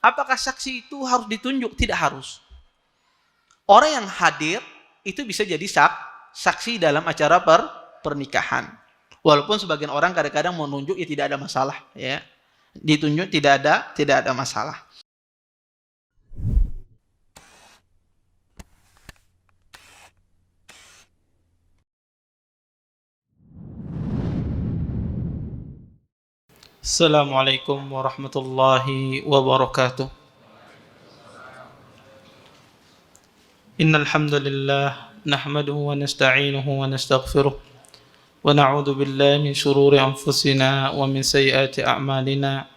Apakah saksi itu harus ditunjuk? Tidak harus. Orang yang hadir itu bisa jadi saksi dalam acara pernikahan. Walaupun sebagian orang kadang-kadang mau nunjuk, ya tidak ada masalah, ya. Ditunjuk tidak ada masalah. Assalamualaikum warahmatullahi wabarakatuh. Innal hamdalillah nahmaduhu wa nasta'inuhu wa nastaghfiruh wa na'udzu billahi min shururi anfusina wa min sayyiati a'malina.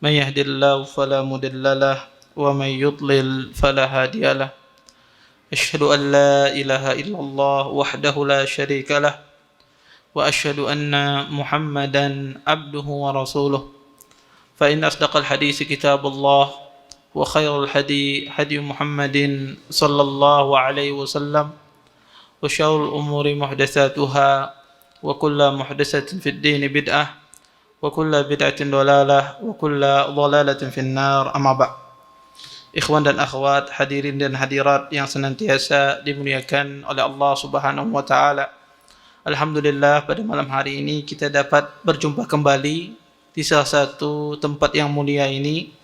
May yahdihillahu fala mudilla lahu wa may yudlil fala hadiya lahu. Asyhadu an la ilaha illallah wahdahu la syarika lahu wa asyhadu anna Muhammadan abduhu wa rasuluh. Fa in asdaqal hadits kitabullah wa khairul hadi Muhammadin sallallahu alaihi wasallam wa syarrul umuri muhdatsatuha wa kullu muhdatsatin fid din bid'ah wa kullu bid'atin dhalalah wa kullu dhalalatin fin nar. Amma ba'd. Ikhwan dan akhwat, hadirin dan hadirat yang senantiasa dimuliakan oleh Allah Subhanahu wa taala. Alhamdulillah, pada malam hari ini kita dapat berjumpa kembali di salah satu tempat yang mulia ini.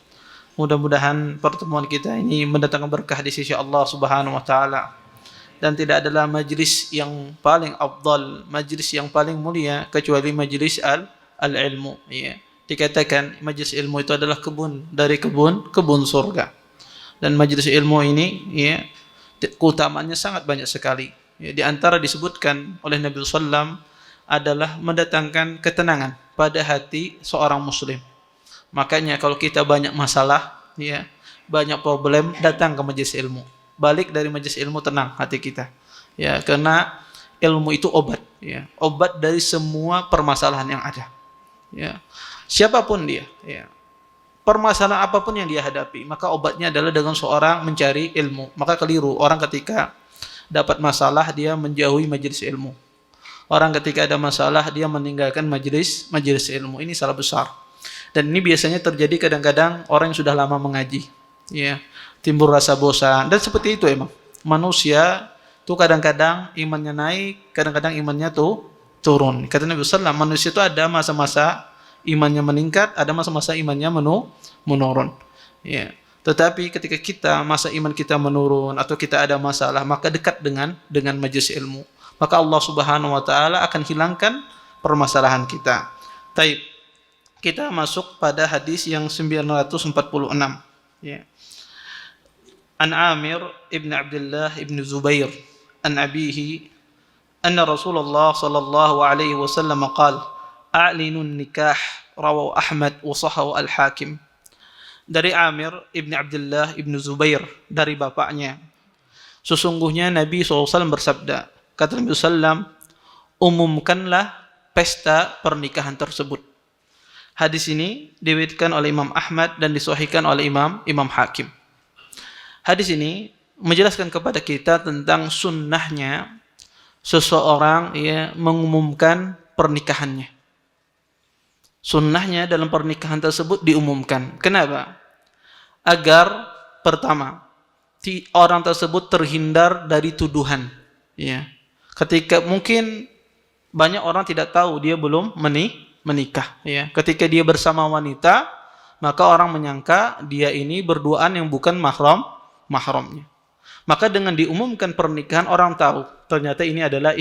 Mudah-mudahan pertemuan kita ini mendatangkan berkah di sisi Allah Subhanahu wa taala. Dan tidak adalah majlis yang paling afdal, majlis yang paling mulia kecuali majlis al-ilmu, ya. Dikatakan majlis ilmu itu adalah kebun dari kebun surga. Dan majlis ilmu ini, ya, keutamaannya sangat banyak sekali. Ya, di antara disebutkan oleh Nabi SAW adalah mendatangkan ketenangan pada hati seorang muslim. Makanya kalau kita banyak masalah, ya, banyak problem, datang ke majelis ilmu. Balik dari majelis ilmu, tenang hati kita. Ya, karena ilmu itu obat, ya, obat dari semua permasalahan yang ada. Ya, siapapun dia, ya, permasalahan apapun yang dia hadapi, maka obatnya adalah dengan seorang mencari ilmu. Maka keliru orang ketika dapat masalah dia menjauhi majelis ilmu. Orang ketika ada masalah dia meninggalkan majelis ilmu. Ini salah besar. Dan ini biasanya terjadi kadang-kadang orang yang sudah lama mengaji, ya, timbul rasa bosan. Dan seperti itu emang. Manusia tuh kadang-kadang imannya naik, kadang-kadang imannya tuh turun. Kata Nabi SAW, manusia itu ada masa-masa imannya meningkat, ada masa-masa imannya menurun. Ya. Tetapi ketika masa iman kita menurun atau kita ada masalah, maka dekat dengan majelis ilmu. Maka Allah Subhanahu wa taala akan hilangkan permasalahan kita. Taib. Kita masuk pada hadis yang 946, ya. An Amir ibn Abdullah ibn Zubair an abihi anna Rasulullah sallallahu alaihi wasallam qala a'linun nikah, rawahu Ahmad wa sahahu al-Hakim. Dari Amir ibn Abdullah ibn Zubair, dari bapaknya, sesungguhnya Nabi SAW bersabda, kata Nabi SAW, umumkanlah pesta pernikahan tersebut. Hadis ini diriwayatkan oleh Imam Ahmad dan disahihkan oleh Imam Hakim. Hadis ini menjelaskan kepada kita tentang sunnahnya seseorang, ya, mengumumkan pernikahannya. Sunnahnya dalam pernikahan tersebut diumumkan. Kenapa? Agar pertama, orang tersebut terhindar dari tuduhan, ya. Ketika mungkin banyak orang tidak tahu dia belum menikah, ya. Ketika dia bersama wanita, maka orang menyangka dia ini berduaan yang bukan mahramnya. Maka dengan diumumkan pernikahan, orang tahu ternyata ini adalah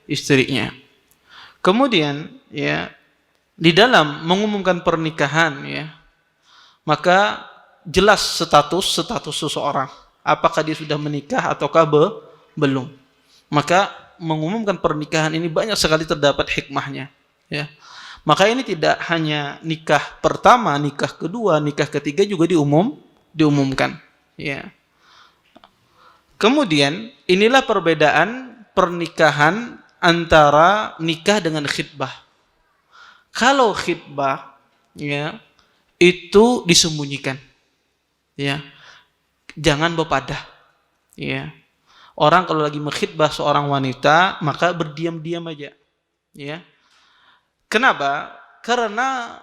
istrinya. Kemudian, ya, di dalam mengumumkan pernikahan, ya, maka jelas status seseorang, apakah dia sudah menikah ataukah belum. Maka mengumumkan pernikahan ini banyak sekali terdapat hikmahnya, ya. Maka ini tidak hanya nikah pertama, nikah kedua, nikah ketiga juga diumumkan, ya. Kemudian inilah perbedaan pernikahan antara nikah dengan khitbah. Kalau khitbah, ya, itu disembunyikan, ya, jangan bepadah, ya. Orang kalau lagi mengkhitbah seorang wanita, maka berdiam-diam aja, ya. Kenapa? Karena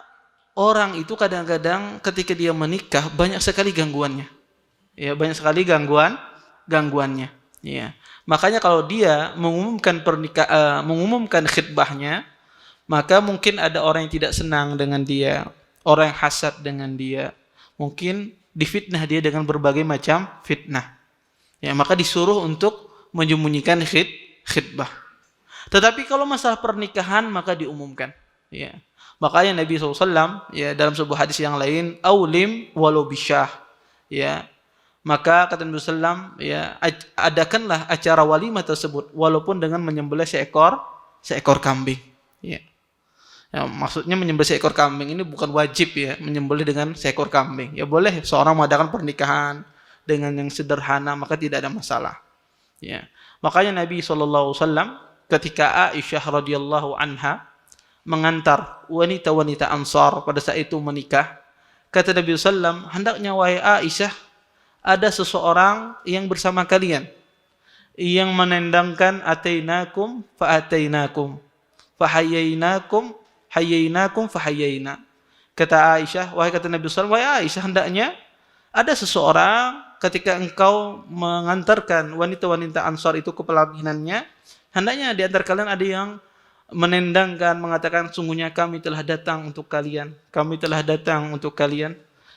orang itu kadang-kadang ketika dia menikah banyak sekali gangguannya. Ya, banyak sekali gangguannya. Ya. Makanya kalau dia mengumumkan khitbahnya, maka mungkin ada orang yang tidak senang dengan dia, orang yang hasad dengan dia. Mungkin difitnah dia dengan berbagai macam fitnah. Ya, maka disuruh untuk menyembunyikan khitbah. Tetapi kalau masalah pernikahan maka diumumkan. Ya. Makanya Nabi SAW ya, dalam sebuah hadis yang lain, aulim walau bisyah. Ya. Maka kata Nabi SAW, ya, adakanlah acara walimah tersebut walaupun dengan menyembelih seekor kambing. Ya. Ya, maksudnya menyembelih seekor kambing ini bukan wajib ya, menyembelih dengan seekor kambing. Ya boleh seorang mengadakan pernikahan dengan yang sederhana maka tidak ada masalah. Ya. Makanya Nabi SAW ketika Aisyah radhiyallahu anha mengantar wanita-wanita Ansar pada saat itu menikah, kata Nabi SAW, hendaknya wahai Aisyah, ada seseorang yang bersama kalian yang menendangkan atainakum fa atainakum hayyainakum fa hayyayna. Kata Aisyah, wahai kata Nabi SAW, wahai Aisyah, hendaknya ada seseorang ketika engkau mengantarkan wanita-wanita Ansar itu ke pelaminannya, hendaknya di antara kalian ada yang menendangkan, mengatakan sungguhnya kami telah datang untuk kalian,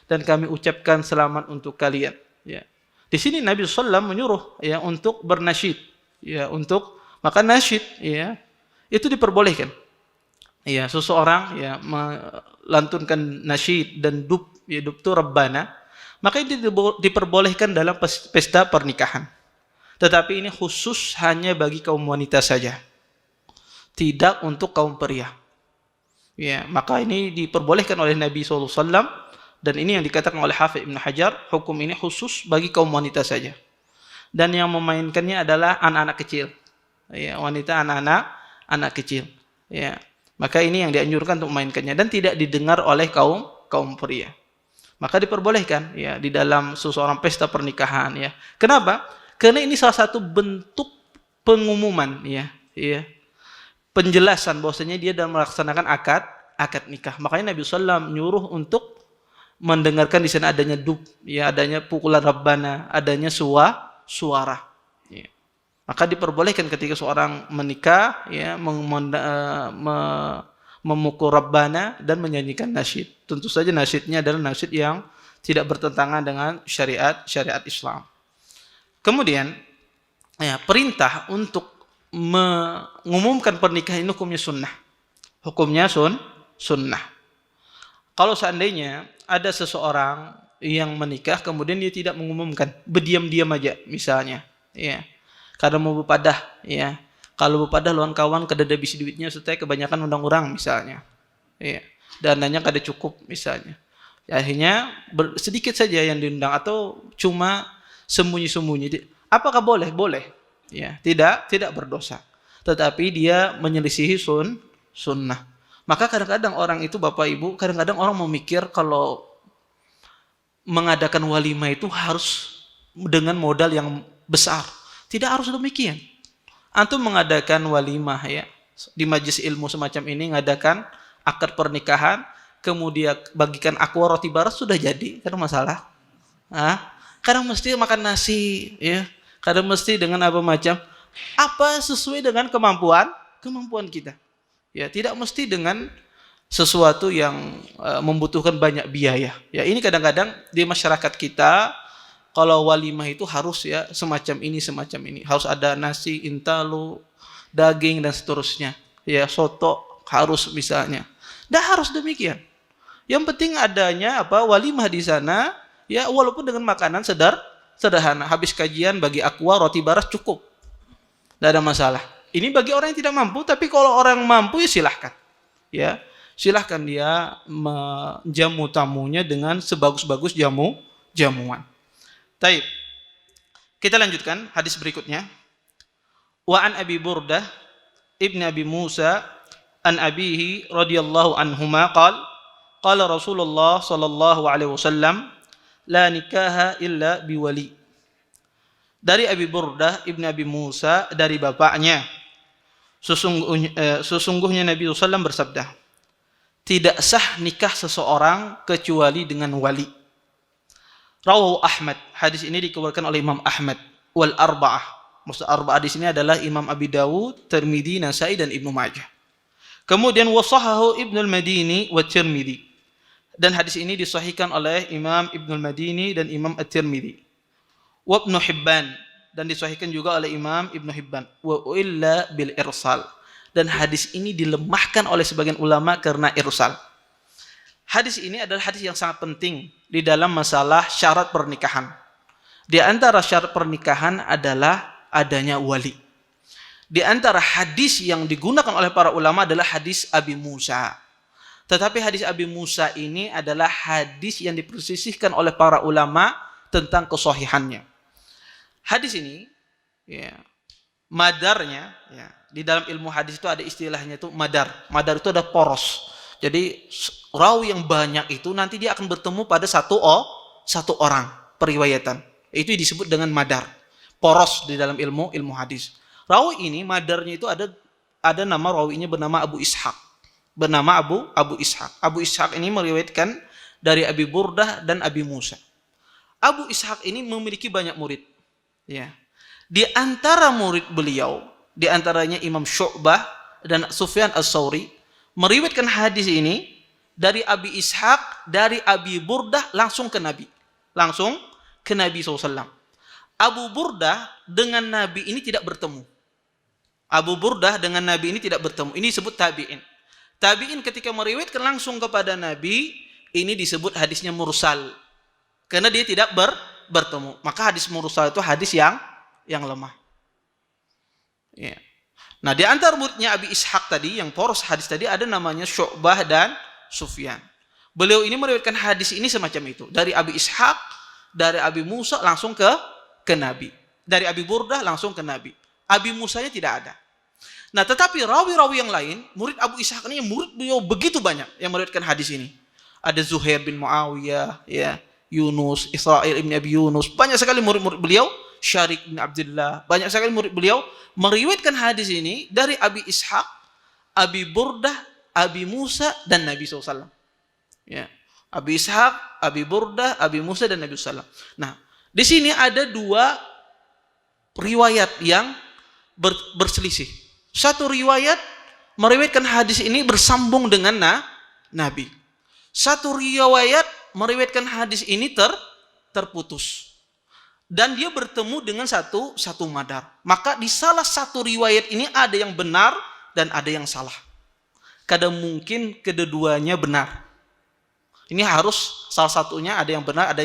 dan kami ucapkan selamat untuk kalian. Ya. Di sini Nabi SAW menyuruh ya untuk bernasyid, ya untuk maka nasyid ya itu diperbolehkan. Ya, seseorang ya melantunkan nasyid dan dub itu Rabbana, maka itu diperbolehkan dalam pesta pernikahan. Tetapi ini khusus hanya bagi kaum wanita saja. Tidak untuk kaum pria. Ya, maka ini diperbolehkan oleh Nabi SAW dan ini yang dikatakan oleh Hafidz Ibnu Hajar, hukum ini khusus bagi kaum wanita saja. Dan yang memainkannya adalah anak-anak kecil. Ya, wanita anak kecil. Ya. Maka ini yang dianjurkan untuk memainkannya dan tidak didengar oleh kaum pria. Maka diperbolehkan ya di dalam seseorang pesta pernikahan ya. Kenapa? Karena ini salah satu bentuk pengumuman ya. Penjelasan bahwasanya dia dalam melaksanakan akad nikah. Makanya Nabi SAW nyuruh untuk mendengarkan di sana adanya dub, ya adanya pukulan Rabbana, adanya suara. Ya. Maka diperbolehkan ketika seorang menikah, ya memukul Rabbana dan menyanyikan nasyid. Tentu saja nasyidnya adalah nasyid yang tidak bertentangan dengan syariat Islam. Kemudian, ya, perintah untuk mengumumkan pernikahan ini hukumnya sunnah. Sunnah. Kalau seandainya ada seseorang yang menikah kemudian dia tidak mengumumkan, berdiam-diam aja misalnya, ya. Karena mau berpadah, ya. Kalau berpadah lawan kawan kada habis duitnya setelah kebanyakan undang orang misalnya. Ya. Dananya kada cukup misalnya. Akhirnya sedikit saja yang diundang atau cuma sembunyi-sembunyi. Apakah boleh? Boleh. Ya, tidak berdosa. Tetapi dia menyelisihi sunnah. Maka kadang-kadang orang itu Bapak Ibu, kadang-kadang orang memikir kalau mengadakan walimah itu harus dengan modal yang besar. Tidak harus demikian. Antum mengadakan walimah ya di majelis ilmu semacam ini, mengadakan akad pernikahan, kemudian bagikan aqua roti barat sudah jadi, kan masalah. Kadang mesti makan nasi ya. Kadang mesti dengan apa macam sesuai dengan kemampuan kita. Ya, tidak mesti dengan sesuatu yang membutuhkan banyak biaya. Ya, ini kadang-kadang di masyarakat kita kalau walimah itu harus ya semacam ini. Harus ada nasi, intalu, daging dan seterusnya. Ya, soto harus misalnya. Tidak harus demikian. Yang penting adanya walimah di sana ya walaupun dengan makanan sederhana. Habis kajian bagi aqua roti baras cukup. Tidak ada masalah. Ini bagi orang yang tidak mampu, tapi kalau orang mampu ya silahkan. Ya, silahkan dia menjamu tamunya dengan sebagus-bagus jamuan. Taib. Kita lanjutkan hadis berikutnya. Wa an Abi Burdah ibn Abi Musa an abihi radhiyallahu anhuma qala Rasulullah sallallahu alaihi wasallam la nikaha illa biwali. Dari Abi Burdah ibn Abi Musa dari bapaknya, sesungguhnya Nabi SAW bersabda, tidak sah nikah seseorang kecuali dengan wali. Rawahu Ahmad. Hadis ini dikeluarkan oleh Imam Ahmad wal arba'ah. Maksud arba'ah di sini adalah Imam Abi Dawud, Tirmidzi, Nasai dan Ibnu Majah. Kemudian wasahahu Ibnul Madini wa Tirmidzi. Dan hadis ini disahihkan oleh Imam Ibnul Madini dan Imam At-Tirmidzi. Wa Ibnu Hibban, dan disahihkan juga oleh Imam Ibnu Hibban. Wa illa bil irsal. Dan hadis ini dilemahkan oleh sebagian ulama karena irsal. Hadis ini adalah hadis yang sangat penting di dalam masalah syarat pernikahan. Di antara syarat pernikahan adalah adanya wali. Di antara hadis yang digunakan oleh para ulama adalah hadis Abi Musa. Tetapi hadis Abi Musa ini adalah hadis yang dipersisihkan oleh para ulama tentang kesahihannya. Hadis ini, ya, madarnya, ya, di dalam ilmu hadis itu ada istilahnya itu madar. Madar itu ada poros. Jadi rawi yang banyak itu nanti dia akan bertemu pada satu orang periwayatan. Itu disebut dengan madar. Poros di dalam ilmu hadis. Rawi ini madarnya itu ada nama rawinya bernama Abu Ishaq. Bernama Abu Ishaq. Abu Ishaq ini meriwayatkan dari Abi Burdah dan Abi Musa. Abu Ishaq ini memiliki banyak murid. Ya. Di antara murid beliau, di antaranya Imam Syu'bah dan Sufyan As-Tsauri, meriwayatkan hadis ini dari Abi Ishaq, dari Abi Burdah langsung ke Nabi. Langsung ke Nabi SAW. Abu Burdah dengan Nabi ini tidak bertemu. Abu Burdah dengan Nabi ini tidak bertemu. Ini disebut tabi'in. Tabi'in ketika meriwayatkan langsung kepada Nabi, ini disebut hadisnya mursal. Karena dia tidak bertemu. Maka hadis mursal itu hadis yang lemah. Ya. Nah, di antara muridnya Abi Ishaq tadi, yang poros hadis tadi, ada namanya Syu'bah dan Sufyan. Beliau ini meriwayatkan hadis ini semacam itu. Dari Abi Ishaq, dari Abi Musa langsung ke Nabi. Dari Abi Burdah langsung ke Nabi. Abi Musanya tidak ada. Nah, tetapi rawi-rawi yang lain, murid Abu Ishaq ini, murid beliau begitu banyak yang meriwayatkan hadis ini. Ada Zuhair bin Muawiyah, ya, Yunus, Israil bin Abi Yunus, banyak sekali murid-murid beliau, Syarik bin Abdullah, banyak sekali murid beliau meriwayatkan hadis ini dari Abi Ishaq, Abi Burdah, Abi Musa dan Nabi SAW. Ya, Abi Ishaq, Abi Burdah, Abi Musa dan Nabi SAW. Nah, di sini ada dua riwayat yang berselisih. Satu riwayat meriwayatkan hadis ini bersambung dengan Nabi. Satu riwayat meriwayatkan hadis ini terputus. Dan dia bertemu dengan satu madar. Maka di salah satu riwayat ini ada yang benar dan ada yang salah. Kadang mungkin kedua-duanya benar. Ini harus salah satunya ada yang benar, ada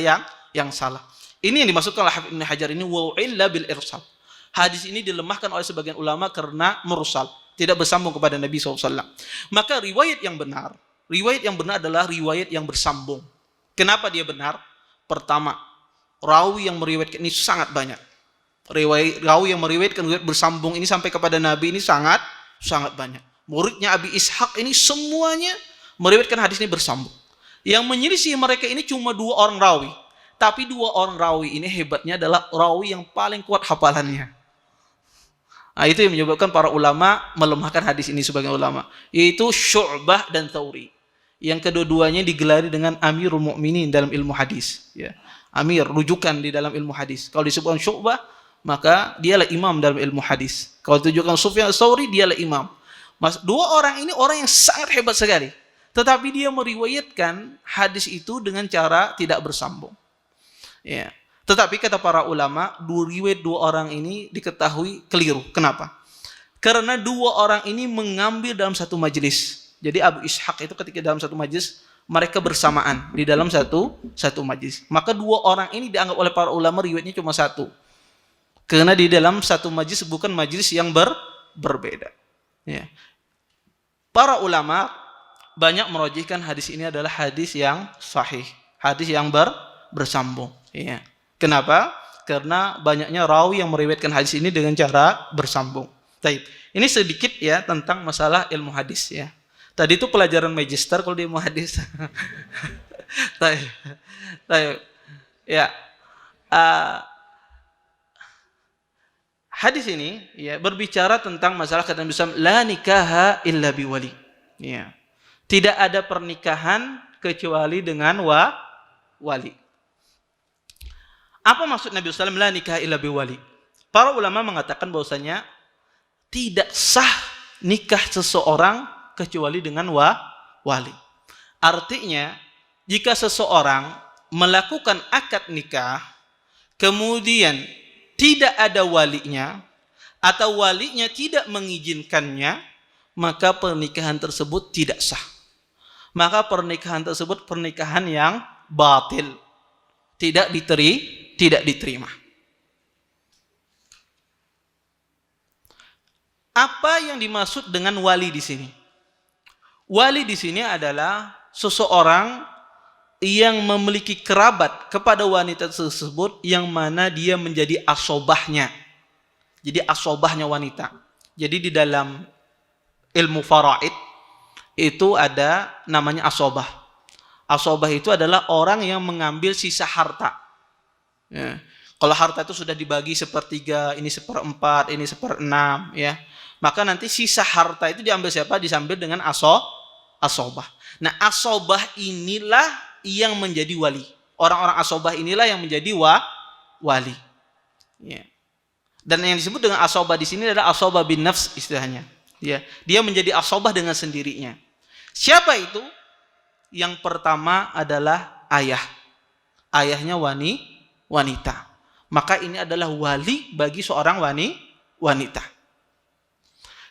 yang salah. Ini yang dimaksudkan oleh Hafidz Ibnu Hajar ini wa illa bil irsal. Hadis ini dilemahkan oleh sebagian ulama karena mursal, tidak bersambung kepada Nabi SAW. Maka riwayat yang benar adalah riwayat yang bersambung. Kenapa dia benar? Pertama, rawi yang meriwayatkan ini sangat banyak. Rawi yang meriwayatkan riwayat bersambung ini sampai kepada Nabi ini sangat banyak. Muridnya Abi Ishaq ini semuanya meriwayatkan hadis ini bersambung. Yang menyelisih mereka ini cuma 2 orang rawi. Tapi 2 orang rawi ini hebatnya adalah rawi yang paling kuat hafalannya. Nah, itu yang menyebabkan para ulama melemahkan hadis ini sebagian ulama, yaitu Syu'bah dan Tsauri. Yang kedua-duanya digelari dengan Amirul Mukminin dalam ilmu hadis, ya. Amir, rujukan di dalam ilmu hadis. Kalau disebutkan Syu'bah, maka dialah imam dalam ilmu hadis. Kalau ditujukan Sufyan Tsauri, dialah imam. 2 orang ini orang yang sangat hebat sekali. Tetapi dia meriwayatkan hadis itu dengan cara tidak bersambung. Ya. Tetapi kata para ulama, riwayat 2 orang ini diketahui keliru. Kenapa? Karena 2 orang ini mengambil dalam satu majelis. Jadi Abu Ishaq itu ketika dalam satu majelis, mereka bersamaan di dalam satu majelis. Maka 2 orang ini dianggap oleh para ulama riwayatnya cuma 1. Karena di dalam satu majelis bukan majelis yang berbeda. Ya. Para ulama banyak merojihkan hadis ini adalah hadis yang sahih, hadis yang bersambung. Ya. Kenapa? Karena banyaknya rawi yang meriwayatkan hadis ini dengan cara bersambung. Baik. Ini sedikit ya tentang masalah ilmu hadis ya. Tadi itu pelajaran magister kalau di ilmu hadis. Baik. Ya. Hadis ini ya berbicara tentang masalah kata Nabi SAW, la nikaha illa biwali. Ya. Tidak ada pernikahan kecuali dengan wali. Apa maksud Nabi SAW la nikah illa biwali? Para ulama mengatakan bahwasanya tidak sah nikah seseorang kecuali dengan wali. Artinya, jika seseorang melakukan akad nikah, kemudian tidak ada walinya, atau walinya tidak mengizinkannya, maka pernikahan tersebut tidak sah. Maka pernikahan tersebut pernikahan yang batil, tidak diterima. Apa yang dimaksud dengan wali di sini? Wali di sini adalah seseorang yang memiliki kerabat kepada wanita tersebut yang mana dia menjadi asobahnya. Jadi asobahnya wanita. Jadi di dalam ilmu faraid itu ada namanya asobah. Asobah itu adalah orang yang mengambil sisa harta. Ya. Kalau harta itu sudah dibagi sepertiga, ini seperempat, ini seperenam, ya. Maka nanti sisa harta itu diambil siapa? Diambil dengan asobah. Nah, asobah inilah yang menjadi wali. Orang-orang asobah inilah yang menjadi wali. Ya. Dan yang disebut dengan asobah di sini adalah asobah bin nafs istilahnya. Ya. Dia menjadi asobah dengan sendirinya. Siapa itu? Yang pertama adalah ayah. Ayahnya wanita. Maka ini adalah wali bagi seorang wanita.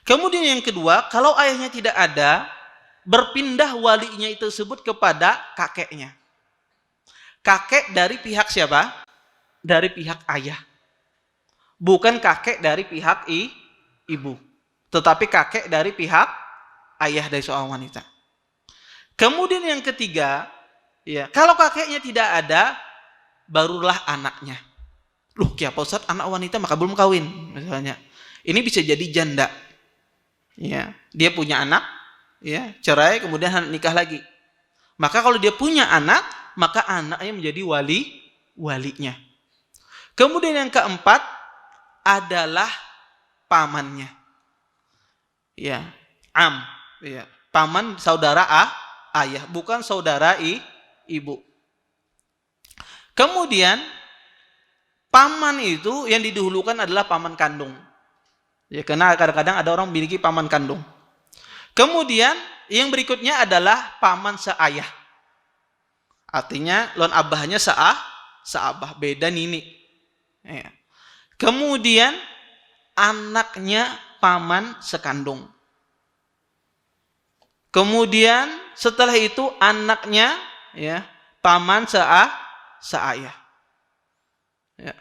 Kemudian yang kedua, kalau ayahnya tidak ada, berpindah walinya itu tersebut kepada kakeknya. Kakek dari pihak siapa? Dari pihak ayah. Bukan kakek dari pihak ibu. Tetapi kakek dari pihak ayah dari seorang wanita. Kemudian yang ketiga, ya, kalau kakeknya tidak ada, barulah anaknya. Loh, ya Pak Ustadz, anak wanita maka belum kawin, misalnya. Ini bisa jadi janda. Ya, dia punya anak, ya, cerai kemudian nikah lagi. Maka kalau dia punya anak, maka anaknya menjadi walinya. Kemudian yang keempat adalah pamannya. Ya, ya. Paman saudara ayah, bukan saudara ibu. Kemudian paman itu yang didahulukan adalah paman kandung. Ya, karena kadang-kadang ada orang memiliki paman kandung. Kemudian yang berikutnya adalah paman seayah. Artinya lon abahnya seabah, beda nini. Ya. Kemudian anaknya paman sekandung. Kemudian setelah itu anaknya, ya, paman seayah. Ya.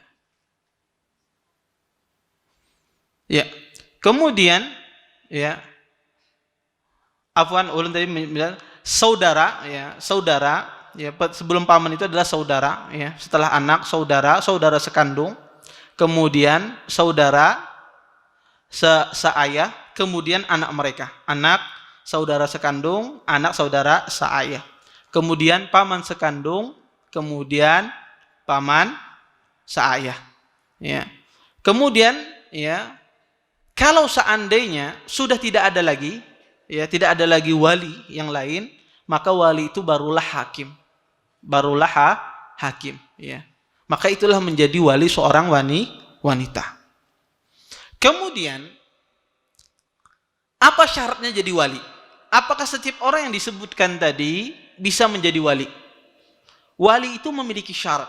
Ya. Kemudian, ya, afwan, ulun tadi bilang saudara, ya, sebelum paman itu adalah saudara, ya. Setelah anak, saudara sekandung, kemudian saudara seayah, kemudian anak mereka, anak saudara sekandung, anak saudara seayah. Kemudian paman sekandung, kemudian paman seayah. Ya. Kemudian, ya, kalau seandainya sudah tidak ada lagi, ya, tidak ada lagi wali yang lain, maka wali itu barulah hakim. Barulah hakim, ya. Maka itulah menjadi wali seorang wanita. Kemudian, apa syaratnya jadi wali? Apakah setiap orang yang disebutkan tadi bisa menjadi wali? Wali itu memiliki syarat.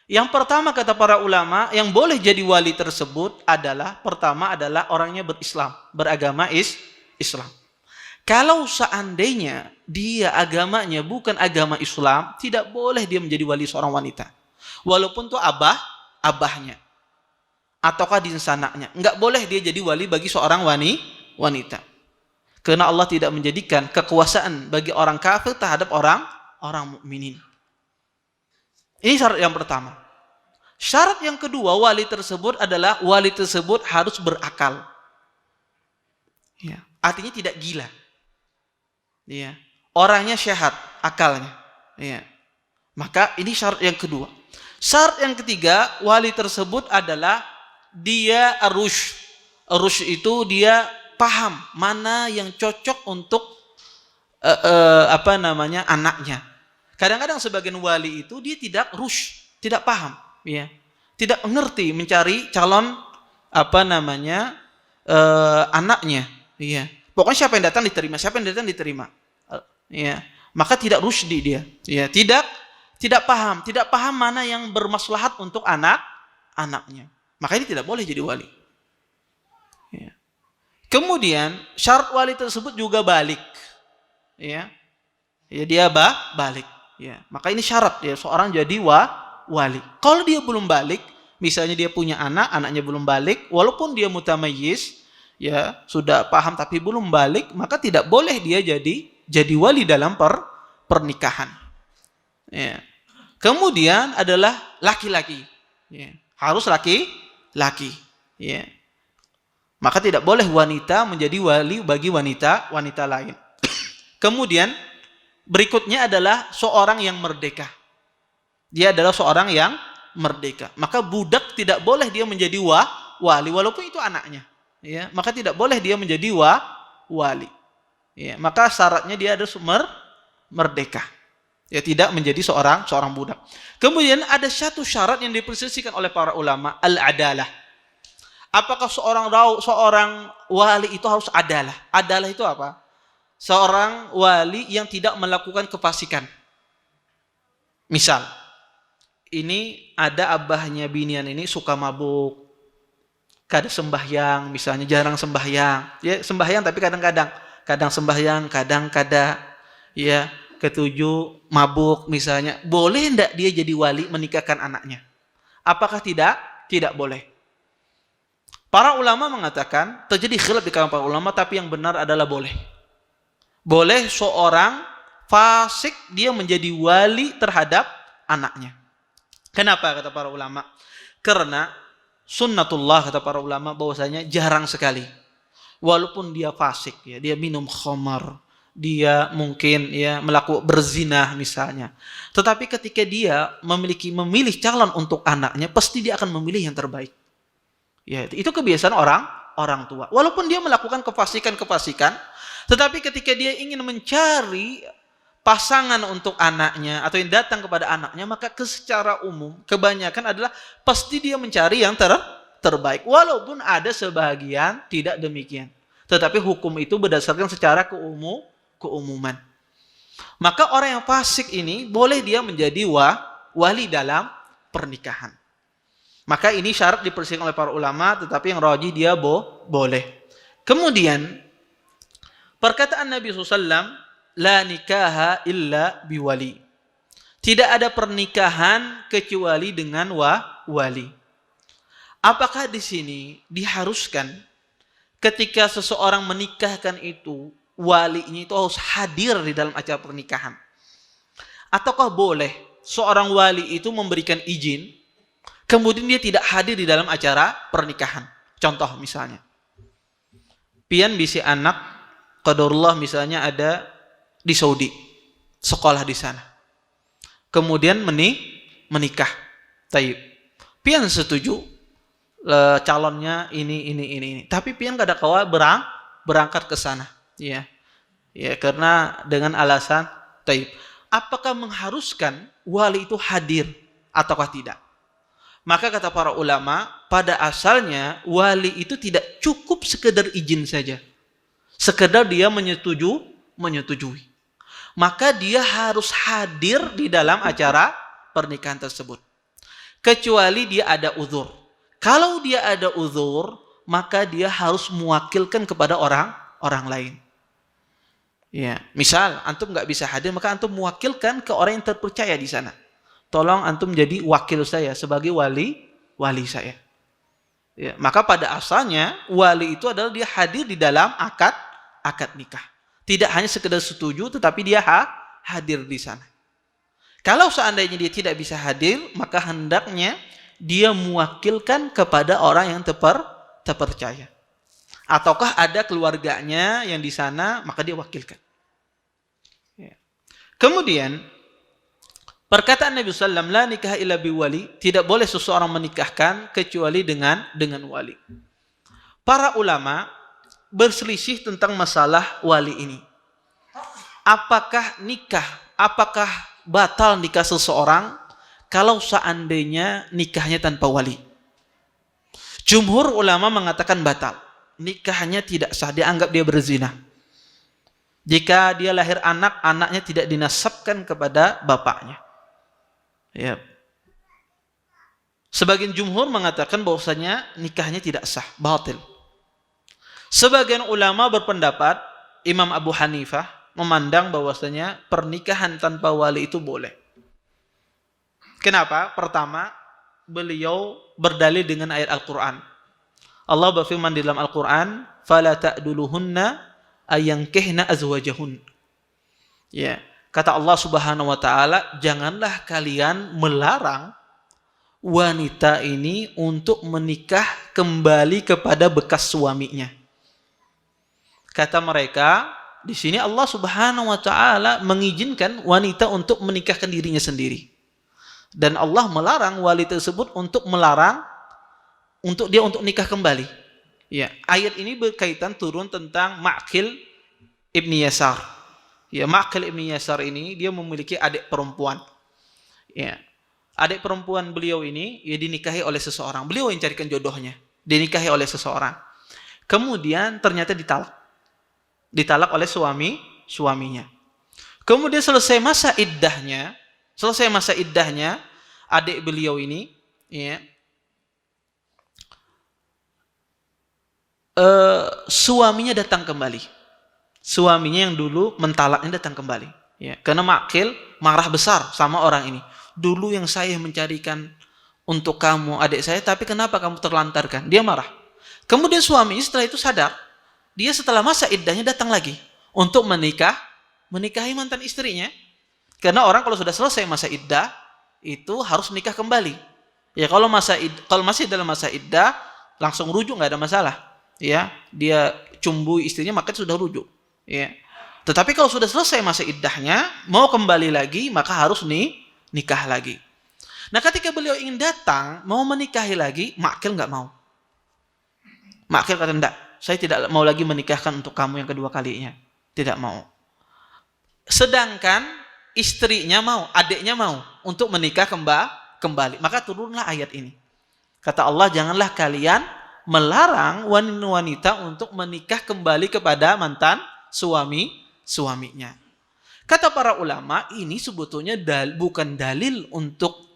Yang pertama kata para ulama, yang boleh jadi wali tersebut adalah, pertama adalah orangnya berislam, beragama Islam. Kalau seandainya dia agamanya bukan agama Islam, tidak boleh dia menjadi wali seorang wanita. Walaupun itu abahnya ataukah dinsanaknya, enggak boleh dia jadi wali bagi seorang wanita. Karena Allah tidak menjadikan kekuasaan bagi orang kafir terhadap orang mukminin. Ini syarat yang pertama. Syarat yang kedua, wali tersebut adalah wali tersebut harus berakal. Ya, artinya tidak gila. Ya, orangnya sehat akalnya. Ya. Maka ini syarat yang kedua. Syarat yang ketiga, wali tersebut adalah dia rushd itu dia paham mana yang cocok untuk anaknya. Kadang-kadang sebagian wali itu dia tidak tidak paham, ya, tidak mengerti mencari calon anaknya, ya. Pokoknya siapa yang datang diterima, ya. Maka tidak rusydi dia, ya, tidak paham mana yang bermaslahat untuk anaknya. Maka ini tidak boleh jadi wali. Ya. Kemudian syarat wali tersebut juga balik, ya, dia balik, ya. Maka ini syarat ya seorang jadi wali. Kalau dia belum balik, misalnya dia punya anaknya belum balik, walaupun dia mutamayyiz, ya, sudah paham tapi belum balik, maka tidak boleh dia jadi wali dalam pernikahan. Ya. Kemudian adalah laki-laki, ya. Harus laki-laki, ya. Maka tidak boleh wanita menjadi wali bagi wanita lain. Kemudian berikutnya adalah seorang yang merdeka. Dia adalah seorang yang merdeka. Maka budak tidak boleh dia menjadi wali walaupun itu anaknya. Ya, maka tidak boleh dia menjadi wali. Ya, maka syaratnya dia harus merdeka. Ya, tidak menjadi seorang budak. Kemudian ada satu syarat yang diperselisihkan oleh para ulama, al-adalah. Apakah seorang wali itu harus adalah? Adalah itu apa? Seorang wali yang tidak melakukan kefasikan. Misal, ini ada abahnya binian ini suka mabuk, kadang sembahyang, misalnya jarang sembahyang, ya sembahyang tapi kadang sembahyang, kadang kada, ya, ketujuh mabuk misalnya, boleh enggak dia jadi wali menikahkan anaknya? Apakah tidak? Tidak boleh. Para ulama mengatakan, terjadi khilaf di kalangan para ulama, tapi yang benar adalah boleh. Boleh seorang fasik dia menjadi wali terhadap anaknya. Kenapa kata para ulama? Karena sunnatullah kata para ulama bahwasanya jarang sekali. Walaupun dia fasik, ya, dia minum khamar, dia mungkin ya berzinah misalnya. Tetapi ketika dia memilih calon untuk anaknya, pasti dia akan memilih yang terbaik. Ya, itu kebiasaan orang tua. Walaupun dia melakukan kefasikan, tetapi ketika dia ingin mencari pasangan untuk anaknya atau yang datang kepada anaknya, maka secara umum kebanyakan adalah pasti dia mencari yang terbaik. Walaupun ada sebagian tidak demikian. Tetapi hukum itu berdasarkan secara keumuman. Maka orang yang fasik ini boleh dia menjadi wali dalam pernikahan. Maka ini syarat diperselisihkan oleh para ulama, tetapi yang rajih dia boleh. Kemudian perkataan Nabi SAW, la nikaha illa biwali. Tidak ada pernikahan kecuali dengan wali. Apakah di sini diharuskan ketika seseorang menikahkan itu, walinya itu harus hadir di dalam acara pernikahan? Ataukah boleh seorang wali itu memberikan izin, kemudian dia tidak hadir di dalam acara pernikahan? Contoh misalnya, pian bisi anak, qadarullah misalnya ada di Saudi, sekolah di sana. Kemudian menikah. Tayyib. Pian setuju calonnya ini. Tapi pian kada kawa berangkat ke sana. Ya. Ya, karena dengan alasan tayyib. Apakah mengharuskan wali itu hadir ataukah tidak? Maka kata para ulama, pada asalnya wali itu tidak cukup sekedar izin saja. Sekedar dia menyetujui. Maka dia harus hadir di dalam acara pernikahan tersebut. Kecuali dia ada uzur. Kalau dia ada uzur, maka dia harus mewakilkan kepada orang lain. Ya, misal antum nggak bisa hadir, maka antum mewakilkan ke orang yang terpercaya di sana. Tolong antum jadi wakil saya sebagai wali saya. Ya, maka pada asalnya wali itu adalah dia hadir di dalam akad nikah. Tidak hanya sekedar setuju, tetapi dia hadir di sana. Kalau seandainya dia tidak bisa hadir, maka hendaknya dia mewakilkan kepada orang yang terpercaya. Ataukah ada keluarganya yang di sana, maka dia wakilkan. Ya. Kemudian perkataan Nabi SAW, la nikah illa biwali, tidak boleh seseorang menikahkan kecuali dengan wali. Para ulama berselisih tentang masalah wali ini. apakah batal nikah seseorang kalau seandainya nikahnya tanpa wali? Jumhur ulama mengatakan batal. Nikahnya tidak sah, dianggap dia berzina. Jika dia lahir anak, anaknya tidak dinasabkan kepada bapaknya. Ya. Sebagian jumhur mengatakan bahwasanya nikahnya tidak sah, batil. Sebagian ulama berpendapat, Imam Abu Hanifah memandang bahwasanya pernikahan tanpa wali itu boleh. Kenapa? Pertama, beliau berdalil dengan ayat Al-Quran. Allah berfirman di dalam Al-Quran, "Fala ta'duluhunna ayankihna azwajahun." Ya, kata Allah Subhanahu wa taala, janganlah kalian melarang wanita ini untuk menikah kembali kepada bekas suaminya. Kata mereka, di sini Allah Subhanahu wa taala mengizinkan wanita untuk menikahkan dirinya sendiri. Dan Allah melarang wali tersebut untuk untuk nikah kembali. Ya, ayat ini berkaitan turun tentang Ma'qil ibni Yasar. Ya, Ma'qil ibni Yasar ini dia memiliki adik perempuan. Ya. Adik perempuan beliau ini ya dinikahi oleh seseorang. Beliau yang carikan jodohnya. Dinikahi oleh seseorang. Kemudian ternyata ditalak. Ditalak oleh suaminya. Kemudian selesai masa iddahnya, adik beliau ini ya, suaminya datang kembali. Suaminya yang dulu mentalaknya datang kembali. Ya, karena Ma'qil marah besar sama orang ini. Dulu yang saya mencarikan untuk kamu adik saya, tapi kenapa kamu terlantarkan? Dia marah. Kemudian suaminya setelah itu sadar. Dia setelah masa iddahnya datang lagi untuk menikahi mantan istrinya. Karena orang kalau sudah selesai masa iddah itu harus nikah kembali. Ya kalau masih dalam masa iddah langsung rujuk, nggak ada masalah. Ya, dia cumbui istrinya maka sudah rujuk. Ya. Tetapi kalau sudah selesai masa iddahnya mau kembali lagi maka harus nikah lagi. Nah, ketika beliau ingin datang mau menikahi lagi, Ma'qil nggak mau. Ma'qil kata, enggak, saya tidak mau lagi menikahkan untuk kamu yang kedua kalinya. Tidak mau. Sedangkan istrinya mau, adiknya mau untuk menikah kembali. Maka turunlah ayat ini. Kata Allah, janganlah kalian melarang wanita untuk menikah kembali kepada mantan suaminya. Kata para ulama, ini sebetulnya bukan dalil untuk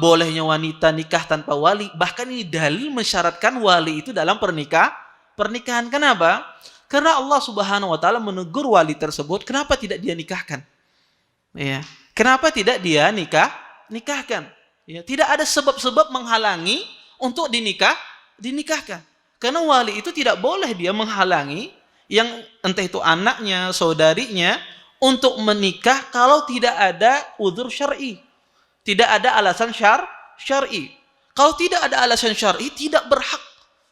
bolehnya wanita nikah tanpa wali. Bahkan ini dalil mensyaratkan wali itu dalam pernikahan. Kenapa? Karena Allah Subhanahu wa taala menegur wali tersebut, kenapa tidak dia nikahkan? Ya. Kenapa tidak dia nikahkan? Ya, tidak ada sebab-sebab menghalangi untuk dinikahkan. Karena wali itu tidak boleh dia menghalangi yang entah itu anaknya, saudarinya untuk menikah kalau tidak ada udzur syar'i. Tidak ada alasan syar'i. Kalau tidak ada alasan syar'i, tidak berhak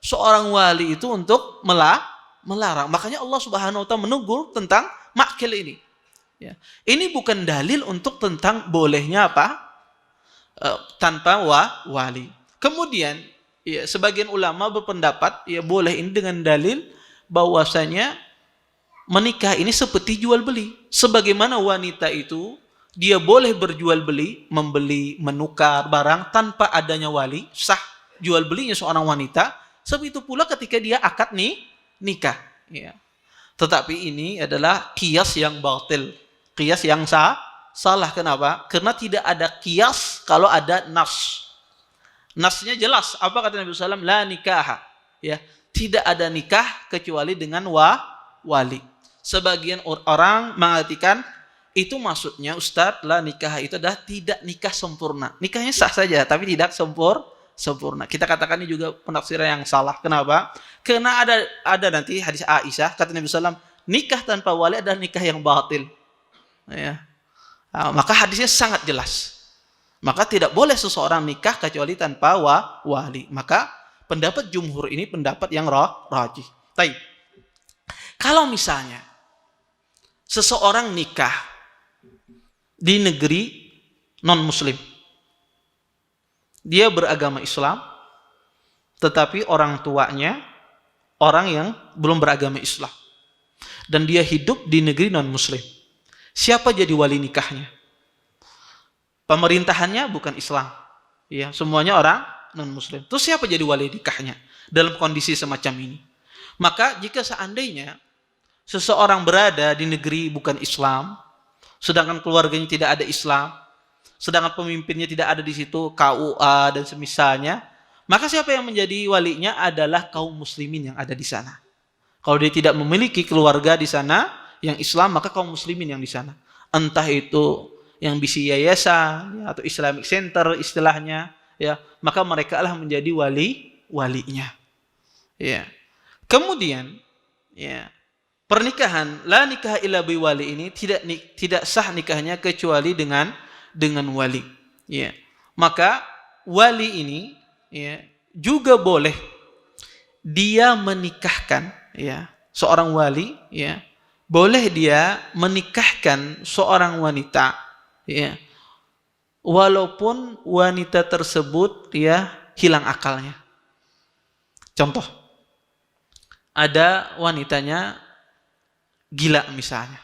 seorang wali itu untuk melarang. Makanya Allah Subhanahu wa taala menegur tentang Ma'qil ini. Ya. Ini bukan dalil untuk tentang bolehnya tanpa wali. Kemudian ya, sebagian ulama berpendapat ya boleh ini dengan dalil bahwasanya menikah ini seperti jual beli. Sebagaimana wanita itu dia boleh berjual beli, membeli, menukar barang tanpa adanya wali, sah jual belinya seorang wanita. Seperti itu pula ketika dia akad nikah. Ya. Tetapi ini adalah qiyas yang batil, qiyas yang salah. Kenapa? Karena tidak ada qiyas kalau ada nas. Nasnya jelas. Apa kata Nabi SAW? La nikaha. Ya, tidak ada nikah kecuali dengan wali. Sebagian orang mengartikan itu maksudnya Ustadz, la nikah itu adalah tidak nikah sempurna. Nikahnya sah saja tapi tidak sempurna. Kita katakan ini juga penafsiran yang salah. Kenapa? Karena ada nanti hadis Aisyah kata Nabi SAW, nikah tanpa wali adalah nikah yang batil. Ya. Nah, maka hadisnya sangat jelas. Maka tidak boleh seseorang nikah kecuali tanpa wali. Maka pendapat jumhur ini pendapat yang rajih. Baik. Kalau misalnya seseorang nikah di negeri non-muslim, dia beragama Islam, tetapi orang tuanya orang yang belum beragama Islam, dan dia hidup di negeri non-muslim. siapa jadi wali nikahnya? Pemerintahannya bukan Islam. Ya, semuanya orang non-muslim. Terus siapa jadi wali nikahnya dalam kondisi semacam ini? Maka jika seandainya seseorang berada di negeri bukan Islam, sedangkan keluarganya tidak ada Islam, sedangkan pemimpinnya tidak ada di situ, KUA dan semisalnya, maka siapa yang menjadi walinya adalah kaum muslimin yang ada di sana. Kalau dia tidak memiliki keluarga di sana yang Islam, maka kaum muslimin yang di sana. Entah itu yang bisa yayasan ya, atau Islamic Center istilahnya, ya, maka mereka lah menjadi walinya. Ya. Kemudian, ya, pernikahan la nikah illa bi wali ini tidak sah nikahnya kecuali dengan wali. Ya. Maka wali ini ya, juga boleh dia menikahkan, ya, seorang wali, ya, boleh dia menikahkan seorang wanita, ya, walaupun wanita tersebut ya hilang akalnya. Contoh, ada wanitanya gila misalnya,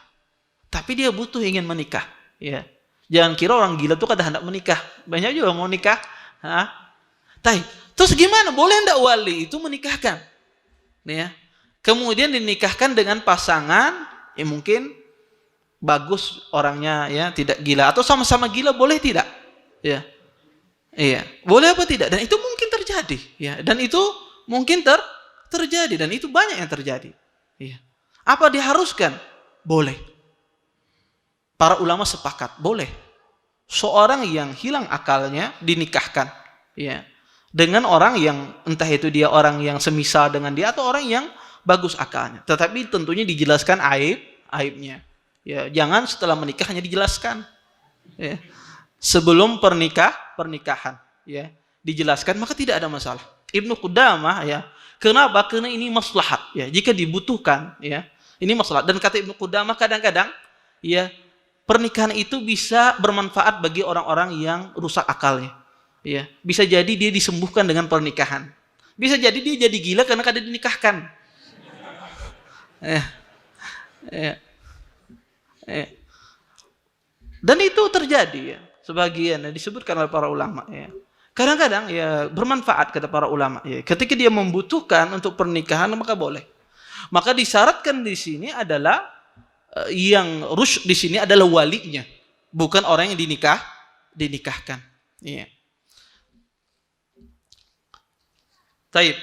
tapi dia butuh ingin menikah, ya. Jangan kira orang gila tuh kada hendak menikah, banyak juga mau nikah. Terus gimana? Boleh enggak wali itu menikahkan? Ya. Kemudian dinikahkan dengan pasangan yang mungkin bagus orangnya, ya, tidak gila, atau sama-sama gila, boleh tidak? Ya. Iya, boleh apa tidak? Dan itu mungkin terjadi, ya. Dan itu mungkin terjadi dan itu banyak yang terjadi. Ya. Apa diharuskan? Boleh. Para ulama sepakat, boleh. Seorang yang hilang akalnya dinikahkan, ya, dengan orang yang entah itu dia orang yang semisal dengan dia atau orang yang bagus akalnya. Tetapi tentunya dijelaskan aibnya. Ya, jangan setelah menikah hanya dijelaskan. Ya. Sebelum pernikahan, ya, dijelaskan, maka tidak ada masalah. Ibnu Qudamah, ya, kenapa? Karena ini maslahat, ya. Jika dibutuhkan, ya, ini maslahat. Dan kata Ibnu Qudamah, kadang-kadang, ya, pernikahan itu bisa bermanfaat bagi orang-orang yang rusak akalnya. Ya, bisa jadi dia disembuhkan dengan pernikahan. Bisa jadi dia jadi gila karena kada dinikahkan. Dan itu terjadi, ya. Sebagian disebutkan oleh para ulama, ya. Kadang-kadang ya bermanfaat kata para ulama, ya. Ketika dia membutuhkan untuk pernikahan maka boleh. Maka disyaratkan di sini adalah yang rusyd di sini adalah walinya, bukan orang yang dinikahkan. Iya. Baik.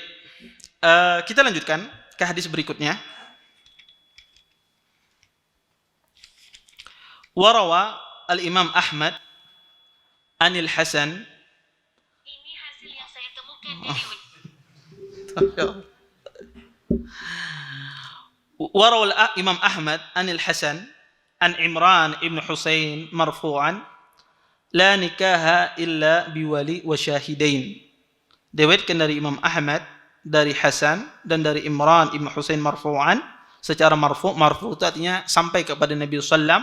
Kita lanjutkan ke hadis berikutnya. Warawa al-Imam Ahmad anil Hasan. Ini hasil yang saya temukan dari Warawa al-Imam Ahmad anil Hasan an Imran ibn Husain marfu'an la nikaha illa biwali wa syahidain. Diriwayatkan dari Imam Ahmad dari Hasan dan dari Imran ibn Husain marfu'an, secara marfu' itu artinya sampai kepada Nabi sallam,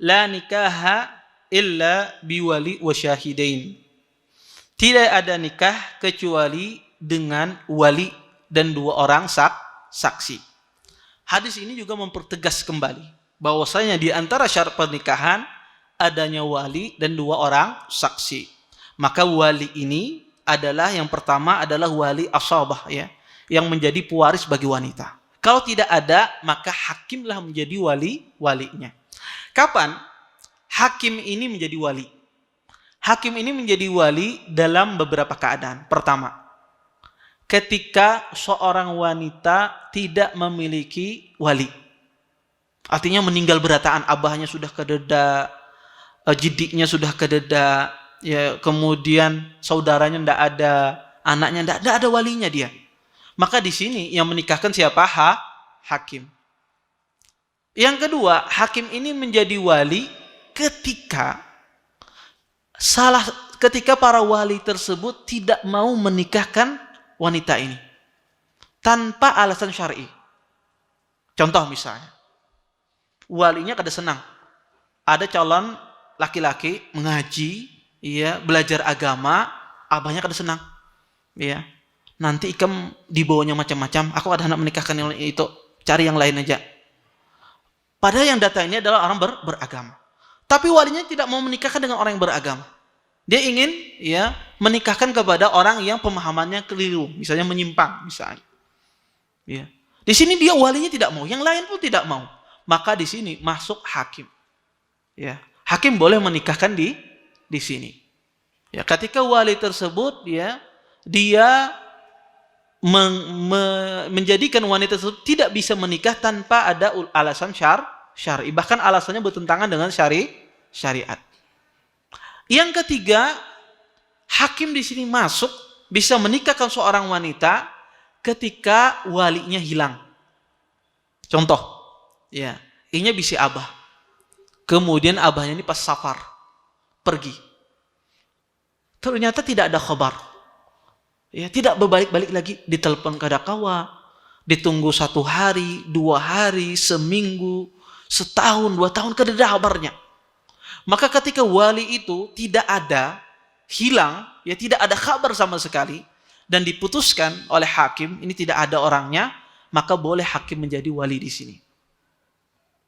la nikaha illa biwali wa syahidain. Tidak ada nikah kecuali dengan wali dan dua orang saksi. Hadis ini juga mempertegas kembali bahwasanya di antara syarat pernikahan adanya wali dan dua orang saksi. Maka wali ini adalah yang pertama adalah wali asabah, ya, yang menjadi pewaris bagi wanita. Kalau tidak ada, maka hakimlah menjadi walinya. Kapan hakim ini menjadi wali? Hakim ini menjadi wali dalam beberapa keadaan. Pertama, ketika seorang wanita tidak memiliki wali. Artinya meninggal berataan, abahnya sudah kededa, jidiknya sudah kededa, ya, kemudian saudaranya tidak ada, anaknya tidak ada walinya dia. Maka di sini yang menikahkan siapa? Hakim. Yang kedua, hakim ini menjadi wali ketika para wali tersebut tidak mau menikahkan wanita ini tanpa alasan syar'i. Contoh misalnya, walinya kada senang ada calon laki-laki mengaji, ya, belajar agama, abahnya kada senang, ya, nanti ikam dibawanya macam-macam, aku kada hendak menikahkan yang itu, cari yang lain aja. Padahal yang datang ini adalah orang beragama. Tapi walinya tidak mau menikahkan dengan orang yang beragama. Dia ingin menikahkan kepada orang yang pemahamannya keliru, misalnya menyimpang, misalnya. Ya. Di sini dia walinya tidak mau, yang lain pun tidak mau. Maka di sini masuk hakim. Ya. Hakim boleh menikahkan di sini. Ya, ketika wali tersebut dia menjadikan wanita tersebut tidak bisa menikah tanpa ada alasan syar'i, bahkan alasannya bertentangan dengan syariat. Yang ketiga, hakim di sini masuk bisa menikahkan seorang wanita ketika walinya hilang. Contoh, ini bisi abah. Kemudian abahnya ini pas safar, pergi. Ternyata tidak ada kabar. Tidak berbalik-balik lagi, ditelepon kada kawa, ditunggu 1 hari, 2 hari, seminggu, setahun, 2 tahun, kada ada kabarnya. Maka ketika wali itu tidak ada, hilang, tidak ada kabar sama sekali, dan diputuskan oleh hakim, ini tidak ada orangnya, maka boleh hakim menjadi wali di sini.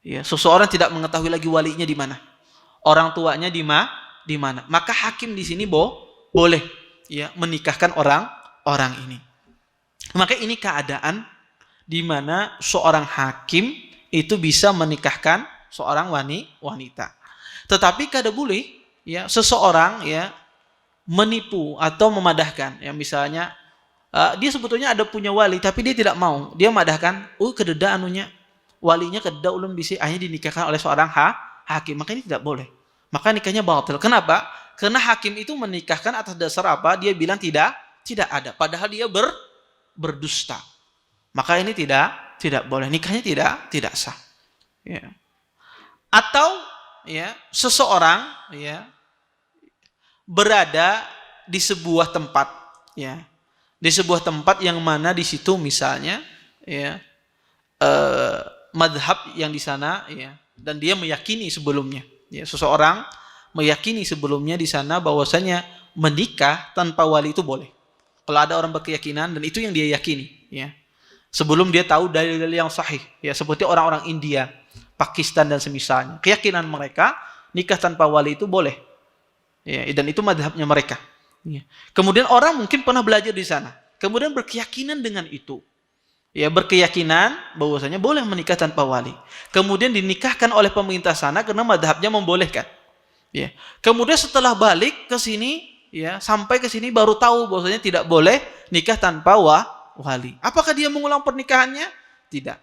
Seseorang tidak mengetahui lagi walinya di mana, orang tuanya di mana, maka hakim di sini boleh menikahkan orang ini. Maka ini keadaan di mana seorang hakim itu bisa menikahkan seorang wanita. Tetapi kada boleh seseorang menipu atau memadahkan. Misalnya dia sebetulnya ada punya wali tapi dia tidak mau. Dia madahkan, kededa anunya, walinya kededa ulun bisi hanya dinikahkan oleh seorang hakim. Maka ini tidak boleh. Maka nikahnya batil. Kenapa? Karena hakim itu menikahkan atas dasar apa? Dia bilang tidak ada. Padahal dia berdusta. Maka ini tidak boleh. Nikahnya tidak sah. Atau seseorang berada di sebuah tempat, di sebuah tempat yang mana di situ misalnya madhab yang di sana, dan dia meyakini sebelumnya, seseorang meyakini sebelumnya di sana bahwasanya menikah tanpa wali itu boleh. Kalau ada orang berkeyakinan dan itu yang dia yakini, sebelum dia tahu dalil-dalil yang sahih, seperti orang-orang India, Pakistan dan semisalnya, keyakinan mereka nikah tanpa wali itu boleh, dan itu madhabnya mereka. Kemudian orang mungkin pernah belajar di sana, kemudian berkeyakinan dengan itu, berkeyakinan bahwasanya boleh menikah tanpa wali, kemudian dinikahkan oleh pemerintah sana karena madhabnya membolehkan. Kemudian setelah balik ke sini, sampai ke sini baru tahu bahwasanya tidak boleh nikah tanpa wali. Apakah dia mengulang pernikahannya? Tidak.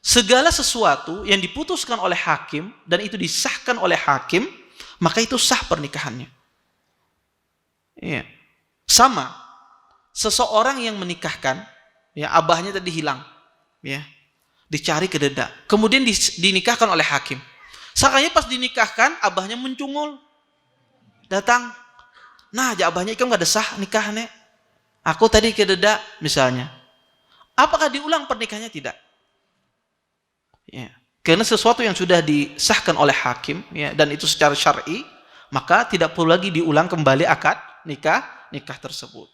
Segala sesuatu yang diputuskan oleh hakim dan itu disahkan oleh hakim, maka itu sah pernikahannya. Sama, seseorang yang menikahkan, abahnya tadi hilang, dicari kededa, kemudian dinikahkan oleh hakim. Sakanya pas dinikahkan, abahnya mencungul, datang, nah abahnya ikan gak ada sah nikahnya, aku tadi kededa misalnya. Apakah diulang pernikahannya? Tidak. Karena sesuatu yang sudah disahkan oleh hakim, dan itu secara syar'i, maka tidak perlu lagi diulang kembali akad nikah tersebut.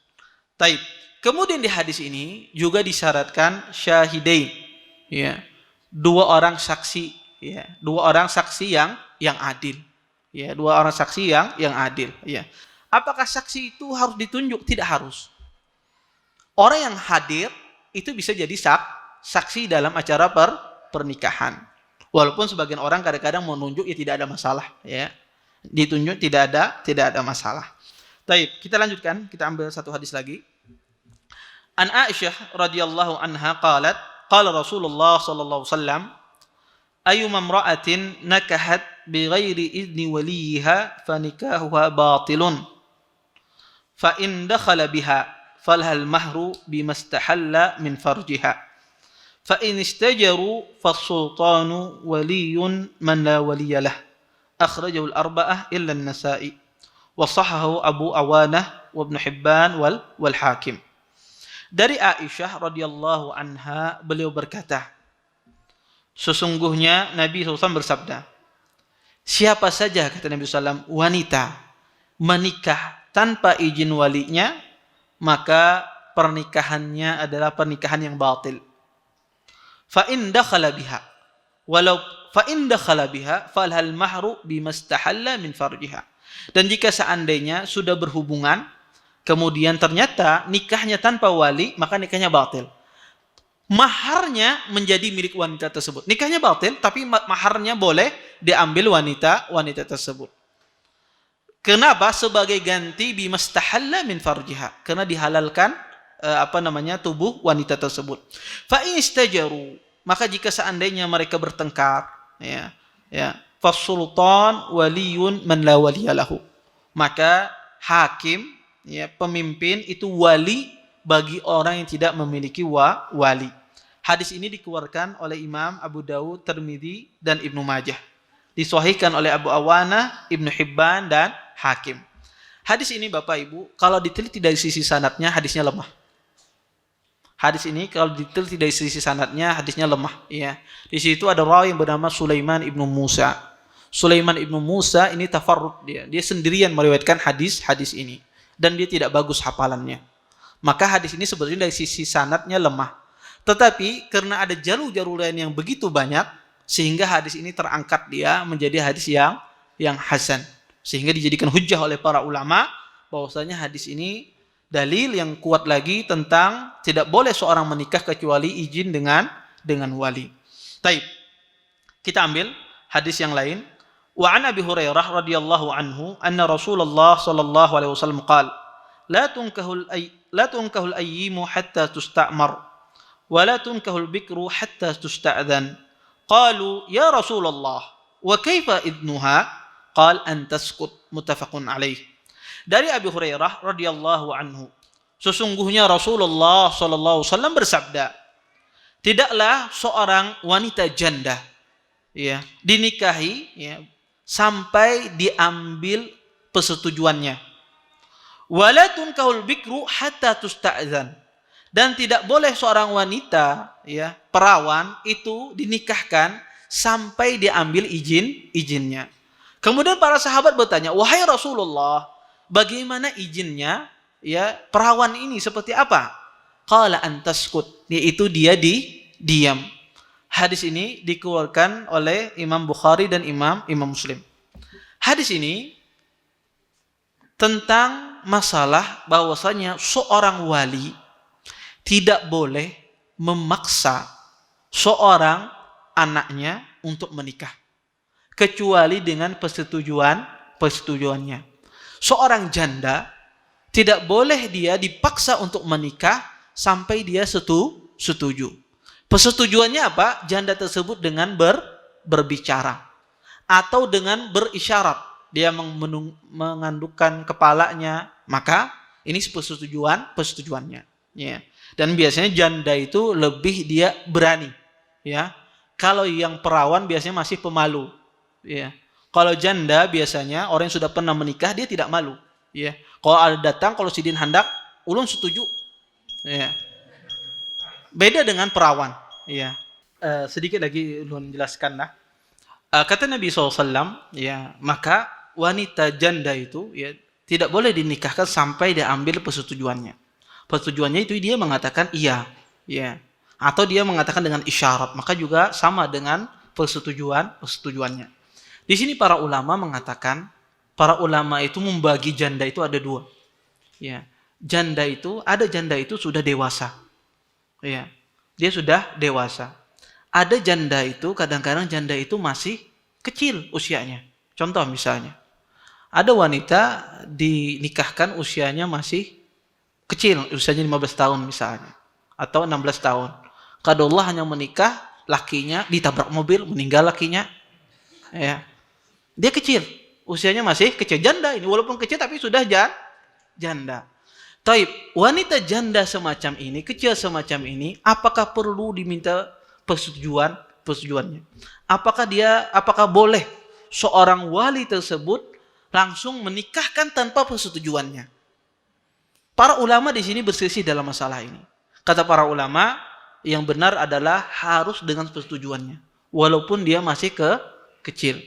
Taib. Kemudian di hadis ini juga disyaratkan syahidain, 2 orang saksi, 2 orang saksi yang adil, 2 orang saksi yang adil. Apakah saksi itu harus ditunjuk? Tidak harus. Orang yang hadir itu bisa jadi saksi dalam acara pernikahan. Walaupun sebagian orang kadang-kadang mau nunjuk, tidak ada masalah, ditunjuk tidak ada masalah. Baik, kita lanjutkan, kita ambil satu hadis lagi. An Aisyah radhiyallahu anha qalat, qala Rasulullah sallallahu alaihi wasallam, ayyuma imra'atin nakahat bighairi idni waliha fanikahuha batilun. Fa in dakhala biha falhal mahru bimastahalla min farjiha. فإن استجروا فالسلطان ولي من لا ولي له أخرجه الأربعة إلا النسائي وصححه أبو عوانة وابن حبان والحاكم. Dari Aisyah radhiyallahu anha, beliau berkata, sesungguhnya Nabi SAW bersabda, siapa saja, kata Nabi SAW, wanita menikah tanpa izin walinya, maka pernikahannya adalah pernikahan yang batil. Fa in dakhala biha, walau fa in dakhala biha falhal mahru bimastahalla min farjiha. Dan jika seandainya sudah berhubungan kemudian ternyata nikahnya tanpa wali, maka nikahnya batil. Maharnya menjadi milik wanita tersebut. Nikahnya batil, tapi maharnya boleh diambil wanita tersebut. Kenapa? Sebagai ganti bimastahalla min farjiha. Karena dihalalkan tubuh wanita tersebut. Fa in istajaru, maka jika seandainya mereka bertengkar, fasultan waliyun man la waliyalahu. Maka hakim, pemimpin itu wali bagi orang yang tidak memiliki wali. Hadis ini dikeluarkan oleh Imam Abu Dawud, Tirmidzi dan Ibnu Majah. Disahihkan oleh Abu Awana, Ibnu Hibban dan Hakim. Hadis ini Bapak Ibu, kalau diteliti dari sisi sanadnya hadisnya lemah. Hadis ini kalau diteliti dari sisi sanadnya hadisnya lemah, ya. Di situ ada rawi yang bernama Sulaiman ibnu Musa. Sulaiman ibnu Musa ini tafarrud dia. Dia sendirian meriwayatkan hadis ini dan dia tidak bagus hafalannya. Maka hadis ini sebetulnya dari sisi sanadnya lemah. Tetapi karena ada jalur-jalur lain yang begitu banyak sehingga hadis ini terangkat dia menjadi hadis yang hasan. Sehingga dijadikan hujjah oleh para ulama bahwasanya hadis ini dalil yang kuat lagi tentang tidak boleh seorang menikah kecuali izin dengan wali. Taib. Kita ambil hadis yang lain. Wa an Abi Hurairah radhiyallahu anhu anna Rasulullah sallallahu alaihi wasallam qala la tunkahul ayyimu hatta tusta'mar wa la tunkahul bikru hatta tusta'dhan. Qalu ya Rasulullah wa kaifa idnuha? Qal an taskut. Muttafaqun alaih. Dari Abi Hurairah radhiyallahu anhu, sesungguhnya Rasulullah sallallahu alaihi wasallam bersabda, tidaklah seorang wanita janda dinikahi sampai diambil persetujuannya. Wala tunkahul bikru hatta tusta'zan. Dan tidak boleh seorang wanita perawan itu dinikahkan sampai diambil izinnya. Kemudian para sahabat bertanya, wahai Rasulullah, bagaimana izinnya perawan ini seperti apa? Qala antaskut, yaitu dia diam. Hadis ini dikeluarkan oleh Imam Bukhari dan Imam Muslim. Hadis ini tentang masalah bahwasanya seorang wali tidak boleh memaksa seorang anaknya untuk menikah kecuali dengan persetujuannya. Seorang janda tidak boleh dia dipaksa untuk menikah sampai dia setuju. Persetujuannya apa? Janda tersebut dengan berbicara atau dengan berisyarat. Dia mengandukkan kepalanya, maka ini persetujuannya. Dan biasanya janda itu lebih dia berani. Kalau yang perawan biasanya masih pemalu. Kalau janda biasanya orang yang sudah pernah menikah dia tidak malu. Kalau ada datang, kalau sidin hendak, ulun setuju. Beda dengan perawan. Sedikit lagi ulun jelaskan lah. Kata Nabi SAW, maka wanita janda itu tidak boleh dinikahkan sampai dia ambil persetujuannya. Persetujuannya itu dia mengatakan iya. Atau dia mengatakan dengan isyarat, maka juga sama dengan persetujuannya. Di sini para ulama mengatakan, para ulama itu membagi janda itu ada dua. Janda itu sudah dewasa. Dia sudah dewasa. Ada janda itu, kadang-kadang janda itu masih kecil usianya. Contoh misalnya, ada wanita dinikahkan usianya masih kecil, usianya 15 tahun misalnya, atau 16 tahun. Qadullah hanya menikah, lakinya ditabrak mobil, meninggal lakinya. Dia kecil, usianya masih kecil. Janda ini, walaupun kecil tapi sudah janda. Taib, wanita janda semacam ini, kecil semacam ini, apakah perlu diminta persetujuannya? Apakah boleh seorang wali tersebut langsung menikahkan tanpa persetujuannya? Para ulama di sini berselisih dalam masalah ini. Kata para ulama, yang benar adalah harus dengan persetujuannya, walaupun dia masih kecil.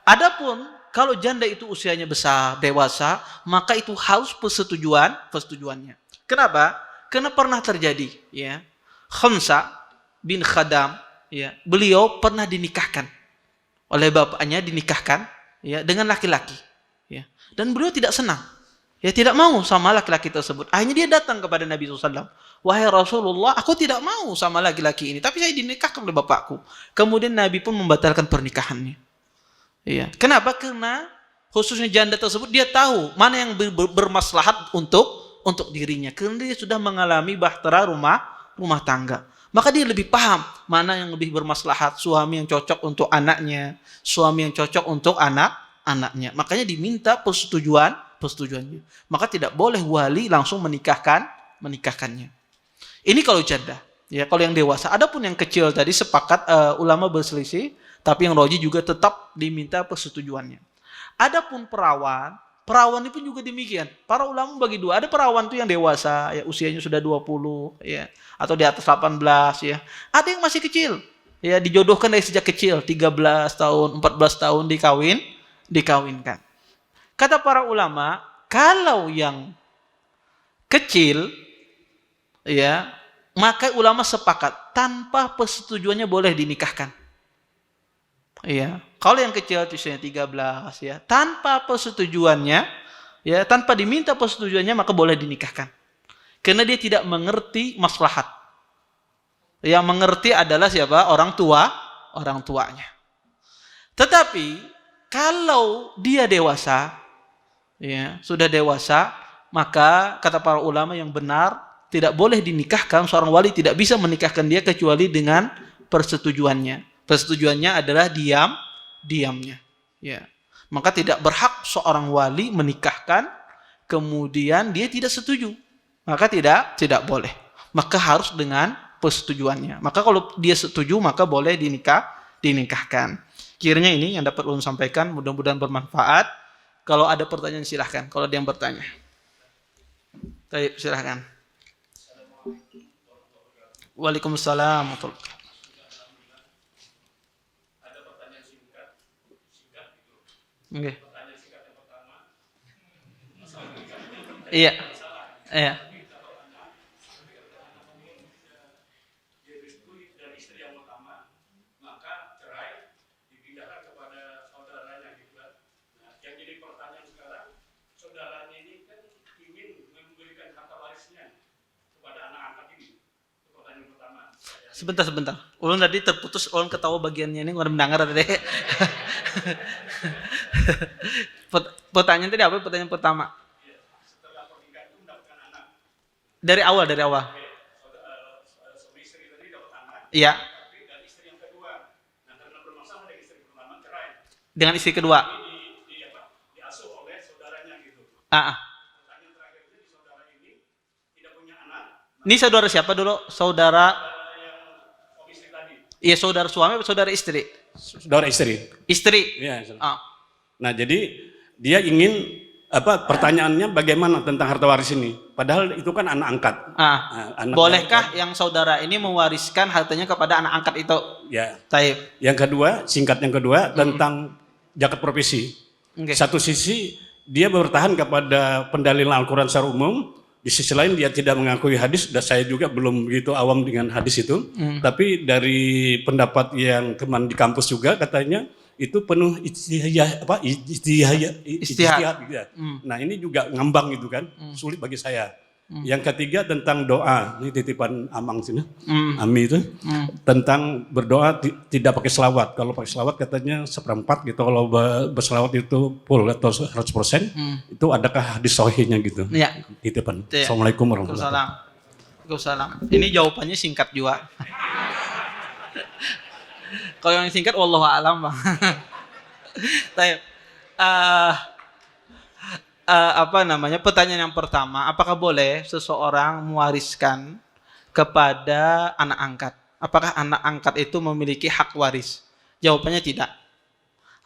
Adapun kalau janda itu usianya besar, dewasa, maka itu harus persetujuannya. Kenapa? Karena pernah terjadi, Khamsa bin Khadam, ya, beliau pernah dinikahkan oleh bapaknya, dinikahkan ya dengan laki-laki ya. Dan beliau tidak senang. Ya, tidak mau sama laki-laki tersebut. Akhirnya dia datang kepada Nabi SAW. Wahai Rasulullah, aku tidak mau sama laki-laki ini, tapi saya dinikahkan oleh bapakku. Kemudian Nabi pun membatalkan pernikahannya. Ya. Kenapa? Karena khususnya janda tersebut dia tahu mana yang bermaslahat untuk dirinya. Karena dia sudah mengalami bahtera rumah tangga. Maka dia lebih paham mana yang lebih bermaslahat, suami yang cocok untuk anaknya, suami yang cocok untuk anaknya. Makanya diminta persetujuannya. Maka tidak boleh wali langsung menikahkannya. Ini kalau janda. Ya, kalau yang dewasa. Adapun yang kecil tadi sepakat ulama berselisih, tapi yang roji juga tetap diminta persetujuannya. Adapun perawan itu juga demikian. Para ulama bagi dua. Ada perawan itu yang dewasa, ya usianya sudah 20, ya, atau di atas 18, ya. Ada yang masih kecil, ya, dijodohkan dari sejak kecil, 13 tahun, 14 tahun dikawinkan. Kata para ulama, kalau yang kecil, ya, maka ulama sepakat tanpa persetujuannya boleh dinikahkan. Ya, kalau yang kecil usianya 13, ya, tanpa persetujuannya, ya, tanpa diminta persetujuannya maka boleh dinikahkan. Karena dia tidak mengerti maslahat. Yang mengerti adalah siapa? Orang tuanya. Tetapi kalau dia dewasa, ya, sudah dewasa, maka kata para ulama yang benar tidak boleh dinikahkan, seorang wali tidak bisa menikahkan dia kecuali dengan persetujuannya. Persetujuannya adalah diamnya. Ya. Maka tidak berhak seorang wali menikahkan kemudian dia tidak setuju. Maka tidak boleh. Maka harus dengan persetujuannya. Maka kalau dia setuju maka boleh dinikahkan. Kiranya ini yang dapat ulun sampaikan, mudah-mudahan bermanfaat. Kalau ada pertanyaan silahkan. Kalau ada yang bertanya. Baik, silahkan. Waalaikumsalam. Okay. Iya. Iya. Sebentar. Ulun tadi terputus, ulun ketawa bagiannya ini, ulun mendengar tadi. Pertanyaan tadi apa? Pertanyaan pertama. Setelah pernikahan itu mendapatkan anak. Dari awal. Suami istri tadi dapat anak. Iya. Tapi dari istri yang kedua. Nah, karena bermasalah dengan istri pertama cerai. Dengan istri kedua. Diasuh oleh saudaranya gitu. Pertanyaan terakhir itu di saudara ini tidak punya anak. Ini saudara siapa dulu? Saudara iya, saudara suami atau saudara istri? Saudara istri. Istri. Ya. Nah, jadi dia ingin pertanyaannya bagaimana tentang harta waris ini? Padahal itu kan anak angkat. Bolehkah yang saudara ini mewariskan hartanya kepada anak angkat itu? Ya. Taib. Yang kedua tentang zakat profesi. Okay. Satu sisi dia bertahan kepada pendalilan Al-Quran secara umum. Di sisi lain dia tidak mengakui hadis, dan saya juga belum begitu awam dengan hadis itu. Tapi dari pendapat yang teman di kampus juga katanya itu penuh istihad. Nah, ini juga ngambang gitu kan, sulit bagi saya. Yang ketiga tentang doa, ini titipan Amang sini, Ami itu, tentang berdoa tidak pakai selawat. Kalau pakai selawat katanya 1/4 gitu, kalau berselawat itu full atau 100%, itu adakah hadis sahihnya gitu? Ya. Titipan. Assalamualaikum warahmatullahi wabarakatuh. Waalaikumsalam. Ini jawabannya singkat juga. Kalau yang singkat, wallahu a'lam, Bang. Taib. Pertanyaan yang pertama, apakah boleh seseorang mewariskan kepada anak angkat? Apakah anak angkat itu memiliki hak waris? Jawabannya tidak.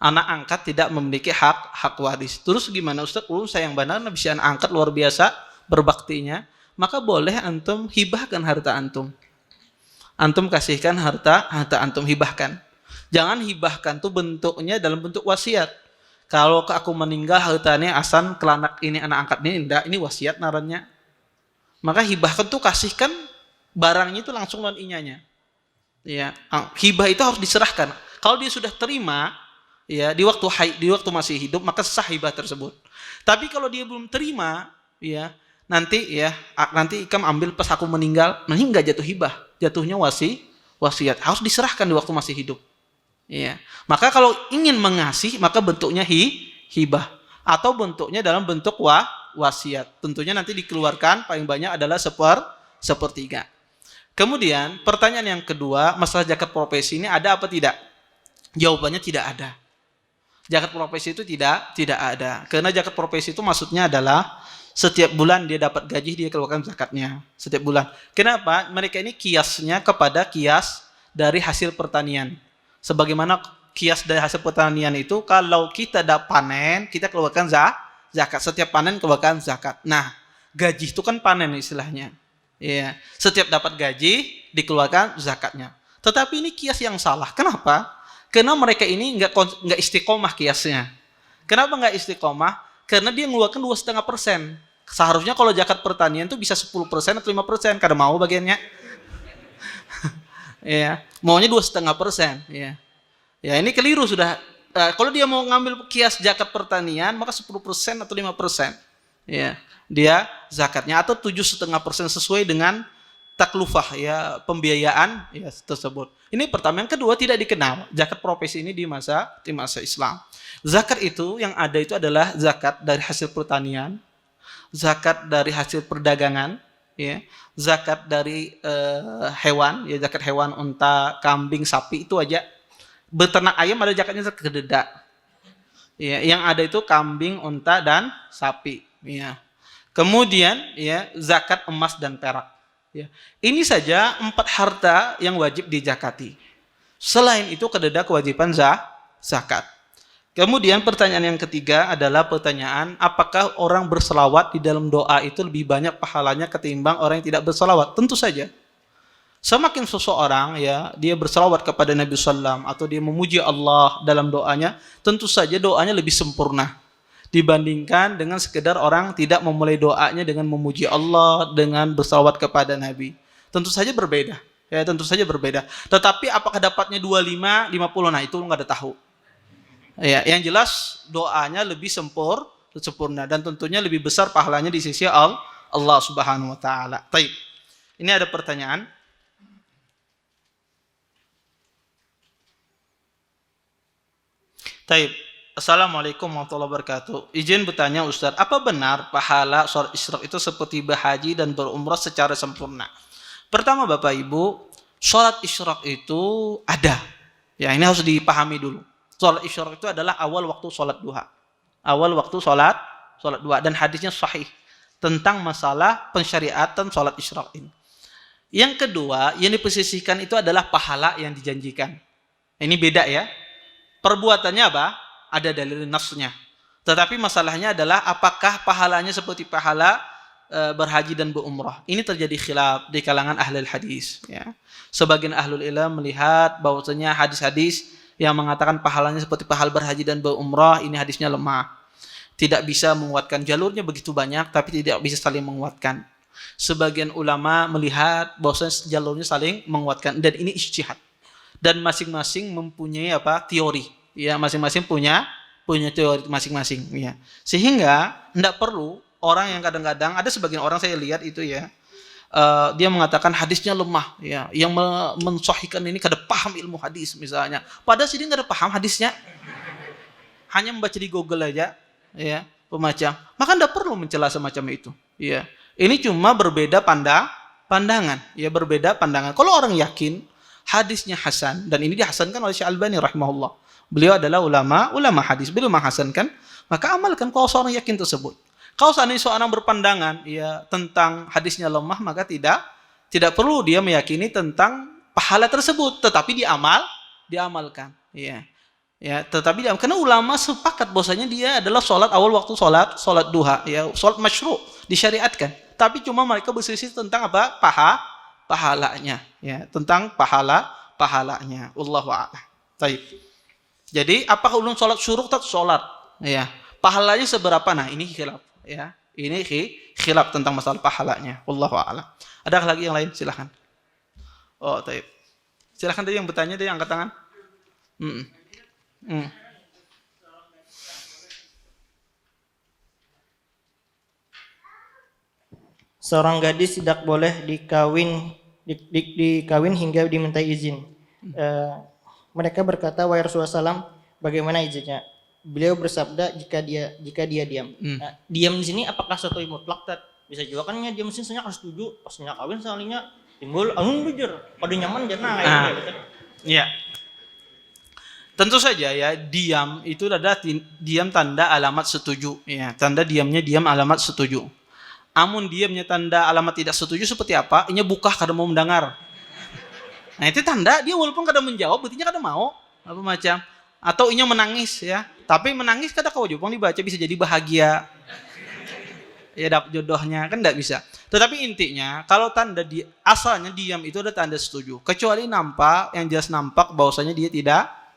Anak angkat tidak memiliki hak waris. Terus gimana Ustaz? Sayang benar, bisa anak angkat luar biasa berbaktinya, maka boleh antum hibahkan harta antum. Antum kasihkan harta antum, hibahkan. Jangan hibahkan tuh bentuknya dalam bentuk wasiat. Kalau aku meninggal hartanya asan ke anak ini, anak angkat ini, enggak, ini wasiat narannya. Maka hibahkan tuh kasihkan barangnya itu langsung non inyanya. Ya, hibah itu harus diserahkan. Kalau dia sudah terima, ya di waktu masih hidup, maka sah hibah tersebut. Tapi kalau dia belum terima, ya nanti Ikam ambil pas aku meninggal nggak jatuh hibah, jatuhnya wasiat. Harus diserahkan di waktu masih hidup. Ya, maka kalau ingin mengasih, maka bentuknya hibah atau bentuknya dalam bentuk wasiat. Tentunya nanti dikeluarkan paling banyak adalah sepertiga. Kemudian pertanyaan yang kedua, masalah zakat profesi ini ada apa tidak? Jawabannya tidak ada. Zakat profesi itu tidak ada. Karena zakat profesi itu maksudnya adalah setiap bulan dia dapat gaji, dia keluarkan zakatnya setiap bulan. Kenapa? Mereka ini kiasnya kepada kias dari hasil pertanian. Sebagaimana kias dari hasil pertanian itu, kalau kita dapat panen, kita keluarkan zakat. Setiap panen keluarkan zakat. Nah, gaji itu kan panen istilahnya. Ya, setiap dapat gaji dikeluarkan zakatnya. Tetapi ini kias yang salah. Kenapa? Karena mereka ini nggak istiqomah kiasnya. Kenapa nggak istiqomah? Karena dia mengeluarkan 2,5%. Seharusnya kalau zakat pertanian itu bisa 10% atau 5%. Kada mau bagiannya. Ya, maunya 2,5%. Ya, ini keliru sudah. Kalau dia mau ngambil kias zakat pertanian, maka 10% atau 5%. Ya, dia zakatnya atau 7,5% sesuai dengan taklufah ya pembiayaan ya tersebut. Ini pertama. Yang kedua, tidak dikenal zakat profesi ini di masa Islam. Zakat itu yang ada itu adalah zakat dari hasil pertanian, zakat dari hasil perdagangan, ya, zakat dari hewan, ya zakat hewan unta, kambing, sapi itu aja. Beternak ayam ada zakatnya zakat kededa. Ya, yang ada itu kambing, unta dan sapi, ya. Kemudian ya zakat emas dan perak. Ya. Ini saja 4 harta yang wajib dizakati. Selain itu kededa kewajiban zakat. Kemudian pertanyaan yang ketiga adalah pertanyaan, apakah orang berselawat di dalam doa itu lebih banyak pahalanya ketimbang orang yang tidak berselawat? Tentu saja. Semakin seseorang ya dia berselawat kepada Nabi SAW atau dia memuji Allah dalam doanya, tentu saja doanya lebih sempurna dibandingkan dengan sekedar orang tidak memulai doanya dengan memuji Allah, dengan bersalawat kepada Nabi. Tentu saja berbeda. Ya, tentu saja berbeda. Tetapi apakah dapatnya 25, 50? Nah, itu nggak ada tahu. Ya, yang jelas doanya lebih sempurna dan tentunya lebih besar pahalanya di sisi Allah Subhanahu wa taala. Baik. Ini ada pertanyaan. Baik. Assalamualaikum warahmatullahi wabarakatuh. Izin bertanya Ustaz, apa benar pahala sholat isyraq itu seperti berhaji dan berumrah secara sempurna? Pertama Bapak Ibu, sholat isyraq itu ada. Ya, ini harus dipahami dulu. Sholat isyraq itu adalah awal waktu sholat duha. Awal waktu sholat duha dan hadisnya sahih tentang masalah pensyariatan sholat isyraq ini. Yang kedua, yang diposisikan itu adalah pahala yang dijanjikan. Ini beda ya. Perbuatannya apa? Ada dalil nasnya. Tetapi masalahnya adalah apakah pahalanya seperti pahala berhaji dan berumrah. Ini terjadi khilaf di kalangan ahli hadis. Ya. Sebagian ahlul ilm melihat bahwasanya hadis-hadis yang mengatakan pahalanya seperti pahala berhaji dan berumrah, ini hadisnya lemah. Tidak bisa menguatkan, jalurnya begitu banyak, tapi tidak bisa saling menguatkan. Sebagian ulama melihat bahwasanya jalurnya saling menguatkan, dan ini ijtihad. Dan masing-masing mempunyai teori. Ya, masing-masing punya teori masing-masing. Ya. Sehingga tidak perlu orang yang kadang-kadang ada sebagian orang saya lihat itu ya, dia mengatakan hadisnya lemah. Ya, yang mensahihkan ini kada paham ilmu hadis misalnya. Padahal sih dia nggak ada paham hadisnya, hanya membaca di Google aja. Ya, pemacam. Maka tidak perlu mencela semacam itu. Ya, ini cuma berbeda pandangan. Ya, berbeda pandangan. Kalau orang yakin hadisnya hasan, dan ini dihasankan oleh Syekh Albani rahimahullah. Beliau adalah ulama hadis, beliau menghasankan, maka amalkan kalau seorang yakin tersebut. Kalau seandainya seorang berpandangan ya tentang hadisnya lemah, maka tidak perlu dia meyakini tentang pahala tersebut, tetapi diamalkan. Ya. Ya, tetapi karena ulama sepakat bahwasanya dia adalah sholat awal waktu sholat duha, ya, sholat masyru' disyariatkan. Tapi cuma mereka berselisih tentang apa? Pahalanya, ya, tentang pahalanya. Wallahu a'lam. Baik. Jadi apakah ulun sholat syuruk tak sholat? Ya, pahalanya seberapa? Nah, ini khilaf. Ya, ini khilaf tentang masalah pahalanya. Wallahu a'lam. Ada lagi yang lain? Silakan. Oh, baik. Silahkan tadi yang bertanya, tadi angkat tangan. Hmm. Hmm. Seorang gadis tidak boleh dikawin hingga dimintai izin. Mereka berkata, wahai Rasulullah SAW, bagaimana izinnya? Beliau bersabda, jika dia diam. Nah, diam di sini apakah suatu mutlak? Bisa juga kan diam di sini harus setuju, pasnya kawin salingnya timbul anu bujur, pada nyaman jangan gitu. Iya. Tentu saja ya, diam itu adalah diam tanda alamat setuju ya. Tanda diamnya diam alamat setuju. Amun diamnya tanda alamat tidak setuju seperti apa? Inya buka kada mau mendengar. Nah, itu tanda dia walaupun kada menjawab, berarti kada mau apa macam. Atau inya menangis ya. Tapi menangis kada kau jupang dibaca bisa jadi bahagia. Ya dapat jodohnya kan enggak bisa. Tetapi intinya kalau tanda asalnya diam itu ada tanda setuju. Kecuali nampak yang jelas nampak bahwasanya dia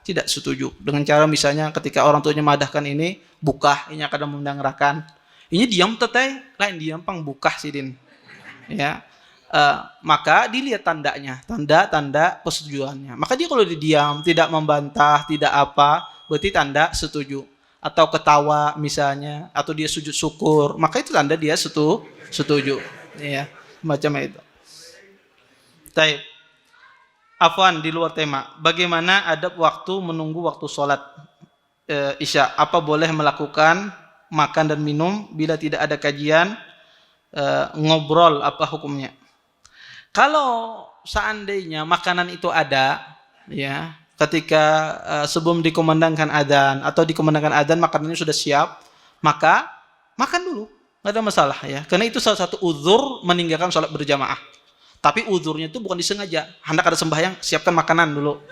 tidak setuju. Dengan cara misalnya ketika orang tuanya madahkan ini buka, ini kadang mendengarkan. Ini diam teteh, lain diam pang buka sidin. Ya. Maka dilihat tandanya, tanda persetujuannya. Maka dia kalau diam, tidak membantah, tidak apa, berarti tanda setuju. Atau ketawa misalnya, atau dia sujud syukur, maka itu tanda dia setuju. Ya, macam itu. Baik. Afwan, di luar tema. Bagaimana adab waktu menunggu waktu sholat isya? Apa boleh melakukan makan dan minum bila tidak ada kajian? Ngobrol apa hukumnya? Kalau seandainya makanan itu ada, ya, ketika sebelum dikumandangkan adzan atau dikumandangkan adzan makanannya sudah siap, maka makan dulu, nggak ada masalah ya. Karena itu salah satu uzur meninggalkan sholat berjamaah. Tapi uzurnya itu bukan disengaja. Hendak ada sembahyang, siapkan makanan dulu.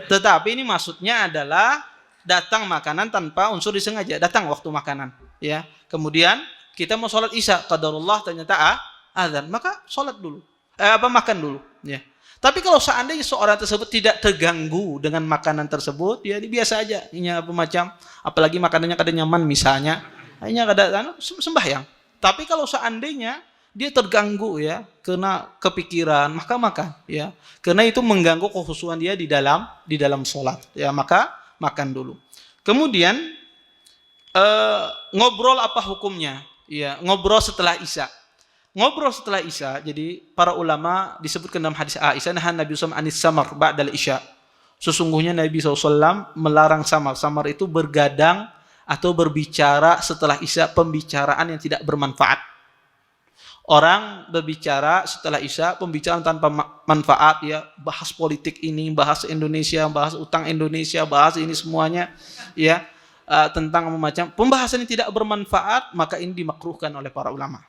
Tetapi ini maksudnya adalah datang makanan tanpa unsur disengaja. Datang waktu makanan, ya. Kemudian kita mau sholat isya, qadarullah ternyata adzan, maka sholat dulu. Makan dulu, ya. Tapi kalau seandainya seorang tersebut tidak terganggu dengan makanan tersebut, ya biasa aja, ini apa macam, apalagi makanannya kada nyaman misalnya, hanya kada sembahyang. Tapi kalau seandainya dia terganggu ya, kena kepikiran, maka makan, ya. Karena itu mengganggu kekhusyuan dia di dalam sholat, ya, maka makan dulu. Kemudian ngobrol apa hukumnya? Ya, ngobrol setelah isya. Ngobrol setelah isya, jadi para ulama disebutkan dalam hadis Aisyah, nahan Nabi SAW anis samar ba'dal isya. Sesungguhnya Nabi SAW melarang samar. Samar itu bergadang atau berbicara setelah isya, pembicaraan yang tidak bermanfaat. Orang berbicara setelah isya, pembicaraan tanpa manfaat, ya, bahas politik ini, bahas Indonesia, bahas utang Indonesia, bahas ini semuanya, ya, tentang macam pembahasan yang tidak bermanfaat, maka ini dimakruhkan oleh para ulama.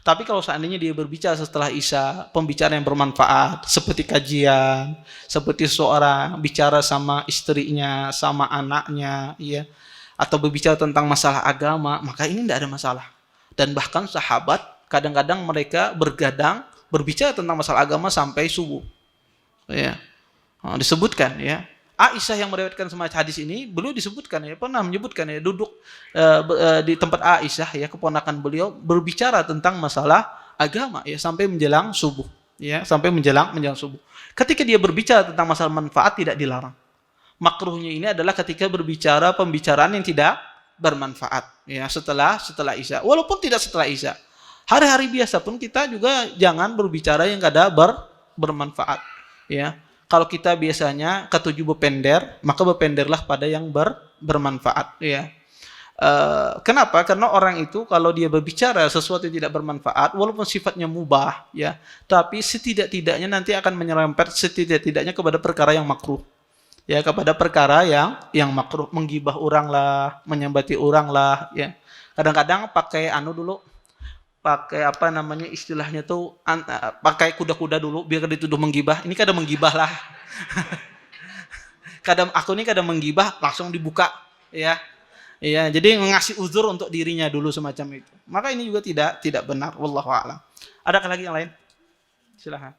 Tapi kalau seandainya dia berbicara setelah isya, pembicaraan yang bermanfaat, seperti kajian, seperti seorang bicara sama istrinya, sama anaknya, ya, atau berbicara tentang masalah agama, maka ini tidak ada masalah. Dan bahkan sahabat kadang-kadang mereka bergadang berbicara tentang masalah agama sampai subuh, ya. Disebutkan, ya. Aisyah yang meriwayatkan semacam hadis ini, beliau disebutkan, ya, pernah menyebutkan, ya, duduk di tempat Aisyah, ya, keponakan beliau berbicara tentang masalah agama, ya, sampai menjelang subuh, ya, sampai menjelang subuh. Ketika dia berbicara tentang masalah manfaat tidak dilarang. Makruhnya ini adalah ketika berbicara pembicaraan yang tidak bermanfaat, ya, setelah Isya. Walaupun tidak setelah Isya, hari-hari biasa pun kita juga jangan berbicara yang kada bermanfaat, ya. Kalau kita biasanya ketujuh berpender, maka berpenderlah pada yang bermanfaat, ya. Kenapa? Karena orang itu kalau dia berbicara sesuatu yang tidak bermanfaat, walaupun sifatnya mubah, ya, tapi setidak-tidaknya nanti akan menyerempet setidak-tidaknya kepada perkara yang makruh, ya, kepada perkara yang makruh, menggibah orang lah, menyambati orang lah, ya. Kadang-kadang pakai pakai apa namanya istilahnya tuh, pakai kuda-kuda dulu biar dituduh menggibah. Ini kadang menggibah lah. Kadang menggibah langsung dibuka, ya. Ya, jadi mengasih uzur untuk dirinya dulu semacam itu. Maka ini juga tidak benar, wallahu a'lam. Adakah lagi yang lain? Silakan.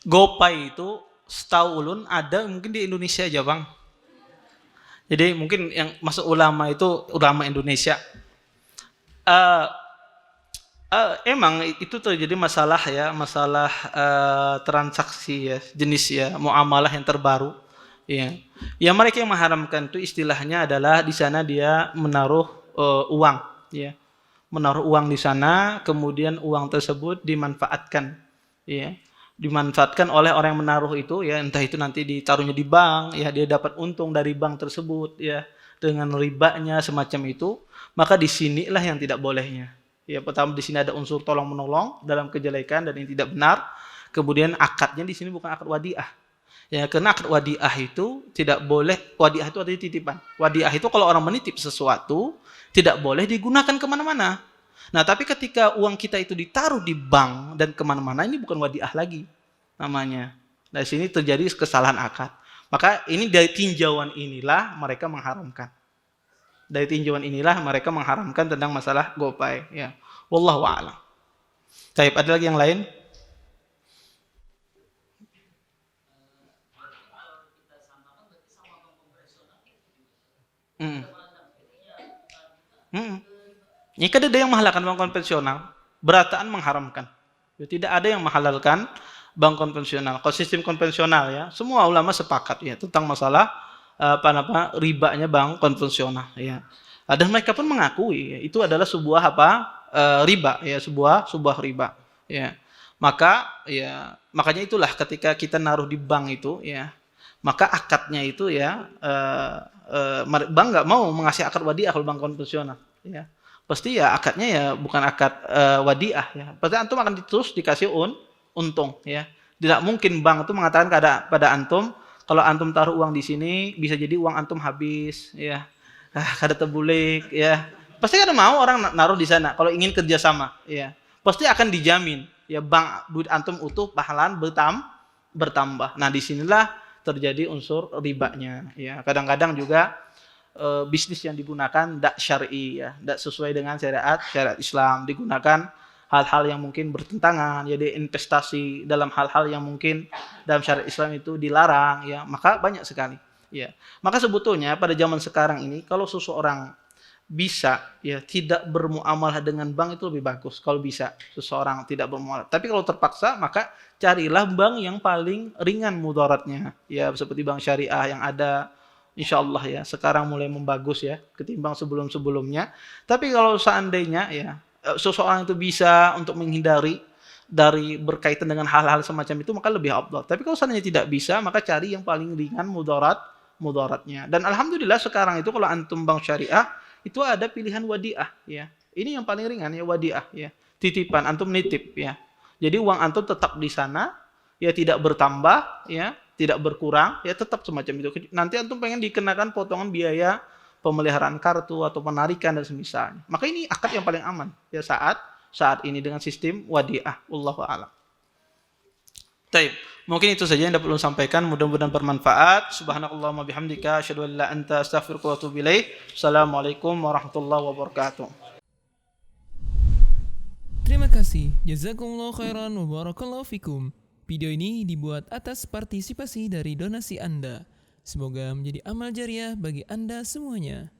Gopay itu setahu ulun ada mungkin di Indonesia aja bang. Jadi mungkin yang masuk ulama itu ulama Indonesia. Eh, Emang itu terjadi masalah ya, masalah transaksi ya, jenis ya, muamalah yang terbaru. Ya, yang mereka yang mengharamkan itu istilahnya adalah di sana dia menaruh uang, ya, menaruh uang di sana, kemudian uang tersebut dimanfaatkan, ya, dimanfaatkan oleh orang yang menaruh itu, ya, entah itu nanti ditaruhnya di bank, ya, dia dapat untung dari bank tersebut, ya, dengan ribanya semacam itu, maka di sinilah yang tidak bolehnya. Ya, pertama di sini ada unsur tolong menolong dalam kejelekan dan ini tidak benar. Kemudian akadnya di sini bukan akad wadiah. Ya, karena akad wadiah itu tidak boleh, wadiah itu artinya titipan. Wadiah itu kalau orang menitip sesuatu tidak boleh digunakan kemana-mana. Nah, tapi ketika uang kita itu ditaruh di bank dan kemana-mana, ini bukan wadiah lagi namanya. Dari sini terjadi kesalahan akad. Maka ini dari tinjauan inilah mereka mengharamkan. Dari tinjauan inilah mereka mengharamkan tentang masalah gopay. Ya, wallahu a'lam. Baik, ada lagi yang lain? Ini kan ada yang menghalalkan bank konvensional, berataan mengharamkan. Tidak ada yang menghalalkan bank konvensional. Kalau sistem konvensional ya, semua ulama sepakat ya tentang masalah ribanya bank konvensional ya. Dan mereka pun mengakui ya, itu adalah sebuah riba ya, sebuah riba ya. Makanya itulah ketika kita naruh di bank itu ya, maka akadnya itu ya bank nggak mau mengasih akad wadiah kalau bank konvensional ya. Pasti ya akadnya ya bukan akad wadiah ya. Pasti antum akan terus dikasih untung ya. Tidak mungkin bank itu mengatakan pada antum, kalau antum taruh uang di sini bisa jadi uang antum habis ya. Kada terbulik ya. Pasti kada mau orang naruh di sana kalau ingin kerjasama ya. Pasti akan dijamin ya, bank duit antum utuh pahalan bertambah. Nah, disinilah terjadi unsur ribanya ya. Kadang-kadang juga bisnis yang digunakan tidak syar'i ya, tidak sesuai dengan syariat Islam, digunakan hal-hal yang mungkin bertentangan, jadi investasi dalam hal-hal yang mungkin dalam syariat Islam itu dilarang ya, maka banyak sekali ya. Maka sebetulnya pada zaman sekarang ini kalau seseorang bisa ya tidak bermuamalah dengan bank itu lebih bagus kalau bisa seseorang tidak bermuamalah. Tapi kalau terpaksa maka carilah bank yang paling ringan mudaratnya ya, seperti bank syariah yang ada insya Allah ya sekarang mulai membagus ya ketimbang sebelum-sebelumnya. Tapi kalau seandainya ya seseorang itu bisa untuk menghindari dari berkaitan dengan hal-hal semacam itu maka lebih afdal. Tapi kalau seandainya tidak bisa maka cari yang paling ringan mudaratnya. Dan alhamdulillah sekarang itu kalau antum bank syariah itu ada pilihan wadiah ya. Ini yang paling ringan ya, wadiah ya. Titipan, antum nitip ya. Jadi uang antum tetap di sana ya, tidak bertambah ya, tidak berkurang ya, tetap semacam itu. Nanti antum pengen dikenakan potongan biaya pemeliharaan kartu atau penarikan dan semisalnya. Maka ini akad yang paling aman ya saat ini dengan sistem wadiah. Wallahu a'lam. Baik, mungkin itu saja yang dapat ulun sampaikan, mudah-mudahan bermanfaat. Subhanakallahumma bihamdika asyhadu an la anta astaghfiruka wa atubu ilaik. Assalamualaikum warahmatullahi wabarakatuh. Terima kasih. Jazakumullah khairan wa barakallahu fikum. Video ini dibuat atas partisipasi dari donasi Anda. Semoga menjadi amal jariah bagi Anda semuanya.